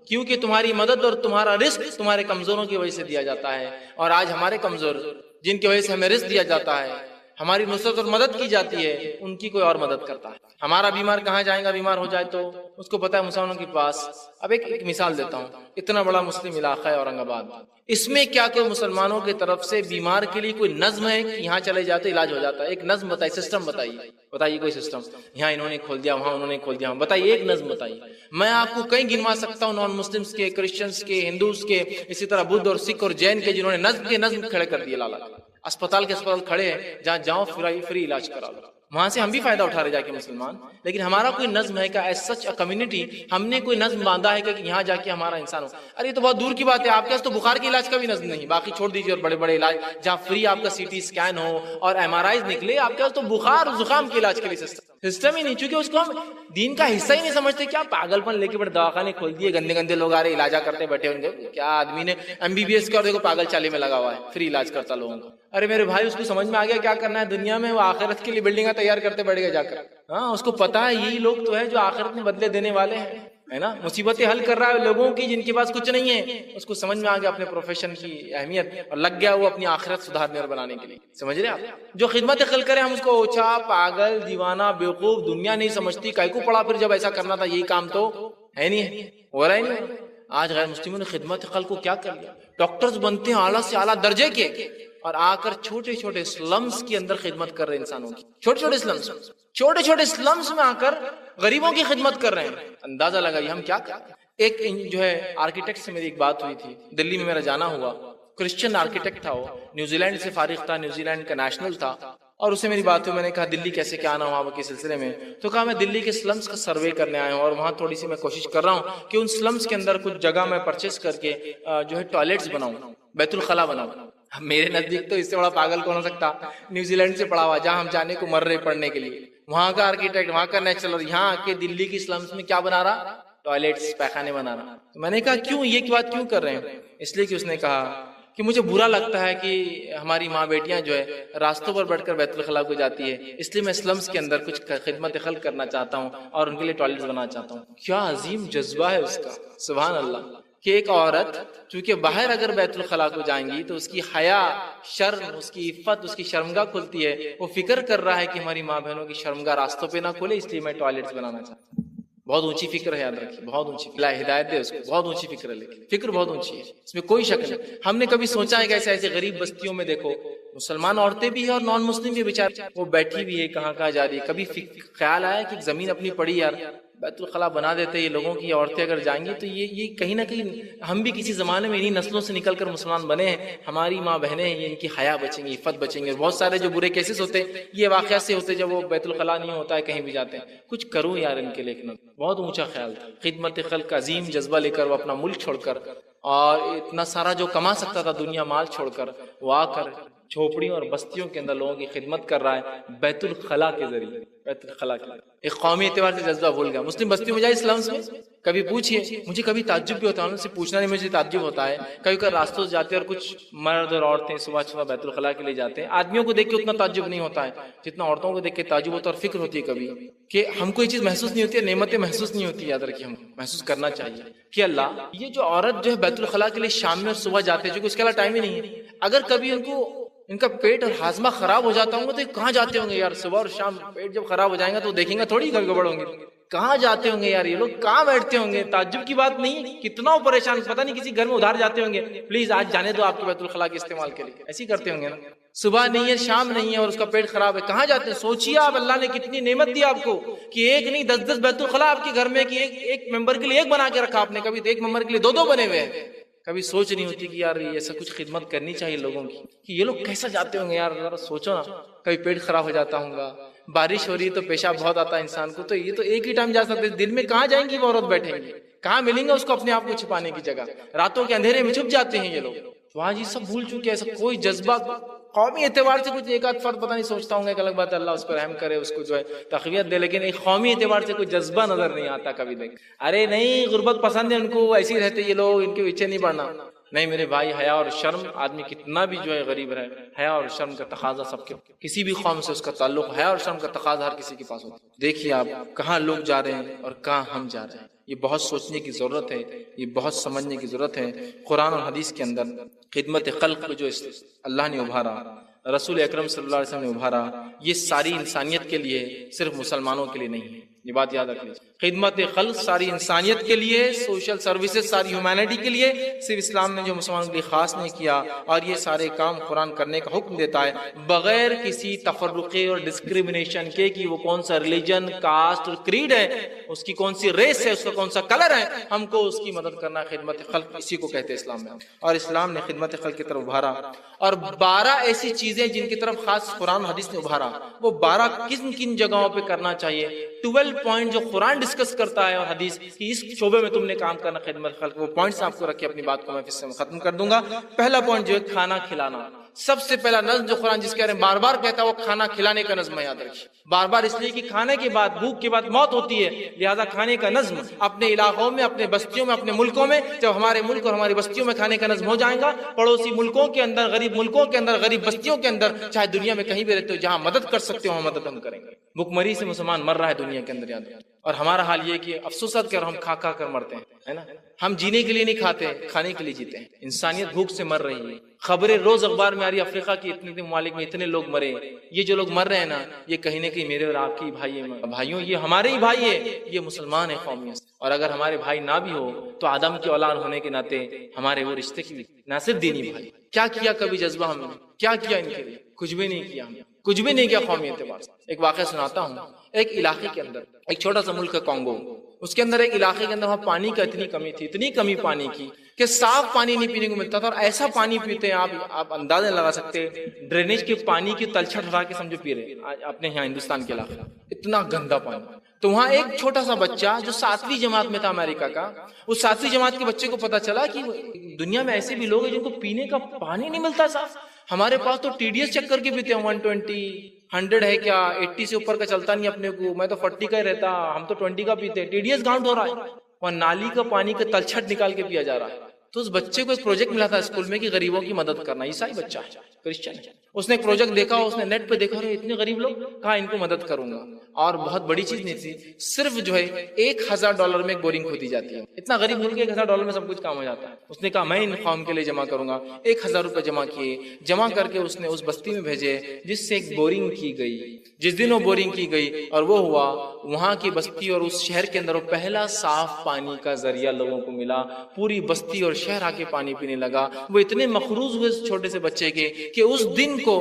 Speaker 2: کیونکہ تمہاری مدد اور تمہارا رزق تمہارے کمزوروں کی وجہ سے دیا جاتا ہے۔ اور آج ہمارے کمزور جن کی وجہ سے ہمیں رزق دیا جاتا ہے، ہماری نصرت اور مدد کی جاتی ہے، ان کی کوئی اور مدد کرتا ہے۔ ہمارا بیمار کہاں جائے گا بیمار ہو جائے تو اس کو پتا ہے مسلمانوں کے پاس۔ اب ایک مثال دیتا ہوں، اتنا بڑا مسلم علاقہ ہے اورنگ آباد، اس میں کیا کوئی مسلمانوں کی طرف سے بیمار کے لیے کوئی نظم ہے کہ یہاں چلے جاتے علاج ہو جاتا ہے؟ ایک نظم بتائیے، سسٹم بتائیے کوئی سسٹم، یہاں انہوں نے کھول دیا وہاں انہوں نے کھول دیا، بتائیے ایک نظم بتائیے۔ میں آپ کو کئی گنوا سکتا ہوں، نان مسلمس کے، کرسچنس کے، ہندوز کے، اسی طرح بدھ اور سکھ اور جین کے، جنہوں نے نظم کھڑے کر دیے، لالا اسپتال کھڑے ہیں جہاں جاؤ فری علاج کرا لو، وہاں سے ہم بھی فائدہ اٹھا رہے جا کے مسلمان، لیکن ہمارا کوئی نظم ہے کہ ایز سچ اے کمیونٹی ہم نے کوئی نظم باندھا ہے کہ یہاں جا کے ہمارا انسان ہو؟ ارے یہ تو بہت دور کی بات ہے، آپ کے پاس تو بخار کے علاج کا بھی نظم نہیں، باقی چھوڑ دیجیے، اور بڑے بڑے علاج جہاں فری آپ کا سی ٹی اسکین ہو اور ایم آر آئیز نکلے، آپ کے پاس تو بخار اور زکام کے علاج کے لیے سسٹم ہی نہیں، چونکہ اس کو ہم دین کا حصہ ہی نہیں سمجھتے۔ کیا پاگل پن لے کے بڑے دواخانے کھول دیے، گندے گندے لوگ آ رہے علاجہ کرتے بیٹھے ہوں گے، کیا آدمی نے MBBS کا اور دیکھو پاگل چالی میں لگا ہوا ہے، فری علاج کرتا لوگوں کو۔ ارے میرے بھائی، اس کو سمجھ میں آ گیا کیا کرنا ہے دنیا میں، وہ آخرت کے لیے بلڈنگیں تیار کرتے بیٹھ گئے جا کر۔ ہاں، اس کو پتا ہے یہی لوگ تو ہے جو آخرت میں بدلے دینے والے ہیں، ہے نا، مصیبتیں حل کر رہا ہے لوگوں کی جن کے پاس کچھ نہیں ہے۔ اس کو سمجھ میں آ گیا اپنے پروفیشن کی اہمیت، اور لگ گیا وہ اپنی آخرت سدھارنے اور بنانے کے لیے۔ سمجھ رہے آپ؟ جو خدمت خلق کرے ہم اس کو اوچھا، پاگل، دیوانہ، بیوقوف، دنیا نہیں سمجھتی، کائی کو پڑا پھر جب ایسا کرنا تھا، یہی کام تو ہے نہیں، ہو رہا ہی نہیں۔ آج غیر مسلموں نے خدمت خلق کو کیا کر لیا، ڈاکٹرز بنتے ہیں اعلیٰ سے اعلیٰ درجے کے، اور آ کر چھوٹے چھوٹے سلمز کے اندر خدمت کر رہے انسانوں کی، چھوٹے چھوٹے سلمز میں آ کر غریبوں کی خدمت کر رہے ہیں۔ اندازہ لگائیے ہم کیا کرتے ہیں۔ ایک جو ہے آرکیٹیکٹ سے میری ایک بات ہوئی تھی، دلی میں میرا جانا ہوا، کرسچن آرکیٹیکٹ تھا، وہ نیوزی لینڈ سے فارغ تھا، نیوزی لینڈ کا نیشنل تھا، اور اس سے میری بات ہوئی، میں نے کہا دلی کیسے کیا آنا وہاں کے سلسلے میں، تو کہا میں دلی کے سلمز کا سروے کرنے آیا ہوں، اور وہاں تھوڑی سی میں کوشش کر رہا ہوں کہ ان سلمز کے اندر کچھ جگہ میں پرچیز کر کے جو ہے ٹوائلٹس بناؤں، بیت الخلا بناؤں۔ میرے نزدیک تو اس سے بڑا پاگل کون ہو سکتا، نیوزی لینڈ سے پڑھا ہوا، جہاں ہم جانے کو مر رہے پڑھنے کے لیے، وہاں کا آرکیٹیکٹ، وہاں کا نیچرل، اور یہاں آ کے دلی کی سلمز میں کیا بنا رہا، ٹوائلٹس، پیخانے بنا رہا۔ تو میں نے کہا کیوں، یہ بات کیوں کر رہے ہیں؟ اس لیے کہ اس نے کہا کہ مجھے برا لگتا ہے کہ ہماری ماں بیٹیاں جو ہے راستوں پر بیٹھ کر بیت الخلا کو جاتی ہے، اس لیے میں سلمز کے اندر کچھ خدمت خلق کرنا چاہتا ہوں اور ان کے لیے ٹوائلٹس بنانا چاہتا ہوں۔ کیا عظیم جذبہ ہے اس کا، سبحان اللہ، کہ ایک عورت چونکہ باہر اگر بیت الخلا کو جائیں گی تو اس کی حیا، شرم، اس کی عفت، اس کی شرمگاہ کھلتی ہے، وہ فکر کر رہا ہے کہ ہماری ماں بہنوں کی شرمگاہ راستوں پہ نہ کھلے، اس لیے میں ٹوائلٹس بنانا چاہتا ہوں۔ بہت اونچی فکر ہے، یاد رکھیے، بہت اونچی فکر، اللہ ہدایت دے اس کو، بہت اونچی فکر ہے، لیکن فکر بہت اونچی ہے، اس میں کوئی شک نہیں۔ ہم نے کبھی سوچا ہے کہ ایسے غریب بستیوں میں دیکھو، مسلمان عورتیں بھی ہیں اور نان مسلم بھی بیچارے، وہ بیٹھی بھی ہے، کہاں جا رہی ہے، کبھی خیال آیا کہ زمین اپنی پڑی یار بیت الخلا بنا دیتے یہ لوگوں کی عورتیں اگر جائیں گی تو یہ کہیں نہ کہیں ہم بھی کسی زمانے میں انہی نسلوں سے نکل کر مسلمان بنے ہیں، ہماری ماں بہنیں ہیں، یہ ان کی حیا بچیں گی، عفت بچیں گے۔ بہت سارے جو برے کیسز ہوتے ہیں یہ واقعات سے ہوتے جب وہ بیت الخلا نہیں ہوتا ہے، کہیں بھی جاتے ہیں، کچھ کروں یار ان کے لیے۔ بہت اونچا خیال تھا، خدمت خلق کا عظیم جذبہ لے کر وہ اپنا ملک چھوڑ کر اور اتنا سارا جو کما سکتا تھا دنیا مال چھوڑ کر وہ آ کر جھوپڑیوں اور بستیوں کے اندر لوگوں کی خدمت کر رہا ہے بیت الخلا کے ذریعے، بیت الخلا کے ایک قومی اعتبار سے جذبہ بھول گیا۔ مسلم بستیوں میں جائے اسلامس میں، کبھی پوچھئے، مجھے کبھی تعجب بھی ہوتا ہے، ان سے پوچھنا نہیں، مجھے تعجب ہوتا ہے، کبھی کبھی راستوں سے جاتے اور کچھ مرد اور عورتیں صبح بیت الخلا کے لیے جاتے ہیں، آدمیوں کو دیکھ کے اتنا تعجب نہیں ہوتا ہے جتنا عورتوں کو دیکھ کے تعجب ہوتا ہے، اور فکر ہوتی ہے کبھی کہ ہم کو یہ چیز محسوس نہیں ہوتی ہے، نعمتیں محسوس نہیں ہوتی، یاد رکھیے ہم محسوس کرنا چاہیے کہ اللہ یہ جو عورت جو ہے بیت الخلا کے لیے شام میں اور صبح جاتے ہیں، جو کہ اس کے علاوہ ٹائم ہی نہیں ہے، اگر کبھی ان کا پیٹ اور ہاضمہ خراب ہو جاتا ہوں گا تو یہ کہاں جاتے ہوں گے یار؟ صبح اور شام پیٹ جب خراب ہو جائیں گا تو دیکھیں گے تھوڑی گڑبڑ ہوں گے، کہاں جاتے ہوں گے یار یہ لوگ، کہاں بیٹھتے ہوں گے؟ تعجب کی بات نہیں، کتنا پریشان، پتہ نہیں کسی گھر میں ادھار جاتے ہوں گے، پلیز آج جانے دو آپ کے بیت الخلا کے استعمال کے لیے، ایسے کرتے ہوں گے نا، صبح نہیں ہے شام نہیں ہے اور اس کا پیٹ خراب ہے، کہاں جاتے ہیں؟ سوچیے آپ، اللہ نے کتنی نعمت دی آپ کو کہ ایک نہیں 10 بیت الخلا آپ کے گھر میں، کہ ایک ممبر کے لیے ایک بنا کے رکھا آپ نے، کبھی ایک ممبر کے لیے 2 بنے ہوئے ہیں، کبھی سوچ نہیں ہوتی کہ یار ایسا کچھ خدمت کرنی چاہیے لوگوں کی، کہ یہ لوگ کیسا جاتے ہوں گے یار، ذرا سوچو نا، کبھی پیٹ خراب ہو جاتا ہوں گا، بارش ہو رہی ہے تو پیشاب بہت آتا ہے انسان کو، تو یہ تو ایک ہی ٹائم جا سکتے، دن میں کہاں جائیں گی وہ عورت، بیٹھیں گی کہاں، ملیں گا اس کو اپنے آپ کو چھپانے کی جگہ، راتوں کے اندھیرے میں چھپ جاتے ہیں یہ لوگ۔ تو آج یہ سب بھول چکے، ایسا کوئی جذبہ قومی اعتبار سے کچھ ایک آدھ فرد پتہ نہیں سوچتا ہوں گا، ایک الگ بات ہے، اللہ اس پر رحم کرے، اس کو جو ہے تقویت دے، لیکن ایک قومی اعتبار سے کوئی جذبہ نظر نہیں آتا کبھی دیکھ، ارے نہیں غربت پسند ہے ان کو، ایسے ہی رہتے یہ لوگ، ان کے پیچھے نہیں پڑنا۔ نہیں میرے بھائی، حیا اور شرم، آدمی کتنا بھی جو ہے غریب رہے، حیا اور شرم کا تقاضا سب کے، کسی بھی قوم سے اس کا تعلق، حیا اور شرم کا تقاضا ہر کسی کے پاس ہوتا ہے۔ دیکھیے آپ کہاں لوگ جا رہے ہیں اور کہاں ہم جا رہے ہیں۔ یہ بہت سوچنے کی ضرورت ہے، یہ بہت سمجھنے کی ضرورت ہے۔ قرآن اور حدیث کے اندر خدمت خلق کو جو اللہ نے ابھارا، رسول اکرم صلی اللہ علیہ وسلم نے ابھارا، یہ ساری انسانیت کے لیے، صرف مسلمانوں کے لیے نہیں ہے، یہ بات یاد رکھ لیجیے۔ خدمت خلق ساری انسانیت کے لیے، سوشل سروسز ساری ہیومینٹی کے لیے، صرف اسلام نے جو مسلمانوں کے لیے خاص نہیں کیا، اور یہ سارے کام قرآن کرنے کا حکم دیتا ہے بغیر کسی تفرقے اور ڈسکریمنیشن کے کہ وہ کون سا ریلیجن، کاسٹ اور کریڈ ہے، اس کی کون سی ریس ہے، اس کا کون سا کلر ہے، ہم کو اس کی مدد کرنا ہے۔ خدمت خلق اسی کو کہتے ہیں اسلام میں، اور اسلام نے خدمت خلق کی طرف ابھارا، اور 12 ایسی چیزیں جن کی طرف خاص قرآن حدیث نے ابھارا، وہ 12 کن کن جگہوں پہ کرنا چاہیے، 12 پوائنٹ جو قرآن ڈسکس کرتا ہے اور حدیث کہ اس شعبے میں تم نے کام کرنا خدمت خلق، وہ پوائنٹس آپ کو رکھے، اپنی بات کو میں پھر سے ختم کر دوں گا۔ پہلا پوائنٹ جو ہے کھانا کھلانا، سب سے پہلا نظم جو قرآن جس کے بارے میں بار بار کہتا ہے وہ کھانا کھلانے کا نظم یاد رکھیے، بار بار، اس لیے کہ کھانے کے بعد، بھوک کے بعد موت ہوتی ہے، لہذا کھانے کا نظم اپنے علاقوں میں، اپنے بستیوں میں، اپنے ملکوں میں، جب ہمارے ملک اور ہماری بستیوں میں کھانے کا نظم ہو جائے گا، پڑوسی ملکوں کے اندر، غریب ملکوں کے اندر، غریب بستیوں کے اندر، چاہے دنیا میں کہیں بھی رہتے ہو، جہاں مدد کر سکتے ہو وہاں مدد ہم کریں گے۔ بھوک مری سے مسلمان مر رہا ہے دنیا کے اندر، یاد رکھیں، اور ہمارا حال یہ کہ افسوسات کر ہم کھا کھا کر مرتے ہیں، ہے نا، ہم جینے کے لیے نہیں کھاتے، کھانے کے لیے جیتے ہیں۔ انسانیت بھوک سے مر رہی ہے، خبریں روز اخبار میں آ رہی، افریقہ کی اتنے ممالک میں اتنے لوگ مرے۔ یہ جو لوگ مر رہے ہیں نا، یہ کہیں نہ کہیں میرے اور آپ کی بھائی ہیں، بھائیوں، یہ ہمارے ہی بھائی ہیں، یہ مسلمان ہیں قومیت سے، اور اگر ہمارے بھائی نہ بھی ہو تو آدم کی اولاد ہونے کے ناطے ہمارے وہ رشتے کی نہ صرف دینی بھائی۔ کیا کیا کبھی جذبہ ہم نے؟ کیا کیا ان کے لیے؟ کچھ بھی نہیں کیا، ہم کچھ بھی نہیں کیا قومی اعتبار سے۔ ایک واقعہ سناتا ہوں، ایک علاقے کے اندر، ایک چھوٹا سا ملک ہے کانگو، اس کے اندر ایک علاقے کے اندر وہاں پانی کا اتنی کمی تھی، اتنی کمی پانی کی کہ صاف پانی نہیں پینے کو ملتا تھا، اور ایسا پانی پیتے ہیں آپ اندازہ لگا سکتے ہیں، ڈرینیج کے پانی کی تلچھٹ ہٹا کے سمجھو پی رہے ہیں اپنے یہاں ہندوستان کے علاقے، اتنا گندا پانی۔ تو وہاں ایک چھوٹا سا بچہ جو 7ویں جماعت میں تھا امریکہ کا، اس 7ویں جماعت کے بچے کو پتا چلا کہ دنیا میں ایسے بھی لوگ ہیں جن کو پینے کا پانی نہیں ملتا صاف۔ ہمارے پاس تو ٹی ڈی ایس چیک کر کے پیتے ہیں، 120 100 ہے کیا، 80 سے اوپر کا چلتا نہیں اپنے کو، میں تو 40 کا ہی رہتا، ہم تو 20 کا پیتے ہیں، ٹی ڈی ایس کاؤنٹ ہو رہا ہے، وہاں نالی کا پانی کا تلچھٹ نکال کے پیا جا رہا ہے۔ تو اس بچے کو ایک پروجیکٹ ملا تھا اسکول میں کہ غریبوں کی مدد کرنا، عیسائی بچہ ہے، کرسچن ہے، اس نے ایک پروجیکٹ دیکھا، اس نے نیٹ پہ دیکھا، اتنے غریب لوگ، کہا ان کو مدد کروں گا، اور بہت بڑی چیز نہیں تھی، صرف جو ہے $1000 میں ایک بورنگ کھودی جاتی ہے، اتنا غریب ملک ہے $1000 میں سب کچھ کام ہو جاتا ہے۔ اس نے کہا میں ان قوم کے لیے جمع کروں گا، $1000 جمع کیے، جمع کر کے اس نے اس بستی میں بھیجے جس سے ایک بورنگ کی گئی۔ جس دن وہ بورنگ کی گئی اور وہ ہوا، وہاں کی بستی اور اس شہر کے اندر وہ پہلا صاف پانی کا ذریعہ لوگوں کو ملا، پوری بستی اور شہر آ کے پانی پینے لگا۔ وہ اتنے مخروض ہوئے اس چھوٹے سے بچے کے کہ اس دن کو،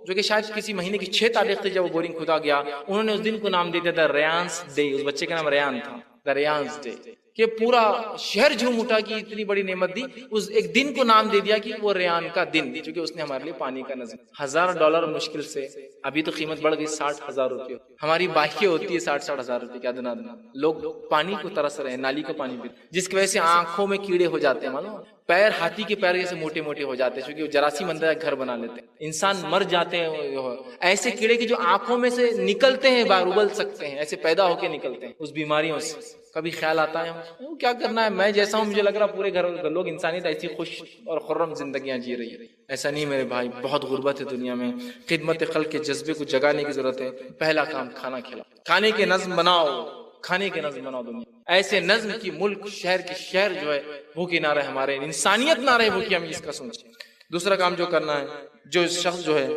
Speaker 2: جو کہ شاید کسی مہینے کی 6 تاریخ تھی جب وہ بورنگ کھودا گیا، انہوں نے اس دن کو نام دے دیا تھا ریانس ڈے، اس بچے کا نام ریان تھا، دا ریانس ڈے، کہ پورا شہر جھوم اٹھا کہ اتنی بڑی نعمت دی، اس ایک دن کو نام دے دیا کہ وہ ریان کا دن، کیونکہ اس نے ہمارے لیے پانی کا نظم۔ $1000 مشکل سے، ابھی تو قیمت بڑھ گئی $60,000، ہماری بائکیں ہوتی ہے $60,000 کا ادنا ادنا، لوگ پانی کو ترس رہے ہیں، نالی کا پانی پیتے، جس کی وجہ سے آنکھوں میں کیڑے ہو جاتے ہیں، معلوم، پیر ہاتھی کے پیر جیسے موٹے موٹے ہو جاتے ہیں، کیونکہ وہ جراثیم اندر گھر بنا لیتے ہیں، انسان مر جاتے ہیں، ایسے کیڑے کے جو آنکھوں میں سے نکلتے ہیں، باہر ابل سکتے ہیں، ایسے پیدا ہو کے نکلتے ہیں اس بیماریوں سے۔ کبھی خیال آتا ہے کیا کرنا ہے، میں جیسا ہوں مجھے لگ رہا پورے گھر لوگ، انسانیت ایسی خوش اور خرم زندگیاں جی رہی ہے۔ ایسا نہیں میرے بھائی، بہت غربت ہے دنیا میں، خدمت خلق کے جذبے کو جگانے کی ضرورت ہے۔ پہلا کام کھانا کھلاؤ، کھانے کے نظم بناؤ، کھانے کے نظم بناؤ دنیا، ایسے نظم کی ملک شہر کے شہر جو ہے بھوکے نہ رہے، ہمارے انسانیت نہ رہے بھوکی، ہم اس کا سوچیں۔ دوسرا کام جو کرنا ہے، جو شخص جو ہے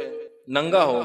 Speaker 2: ننگا ہو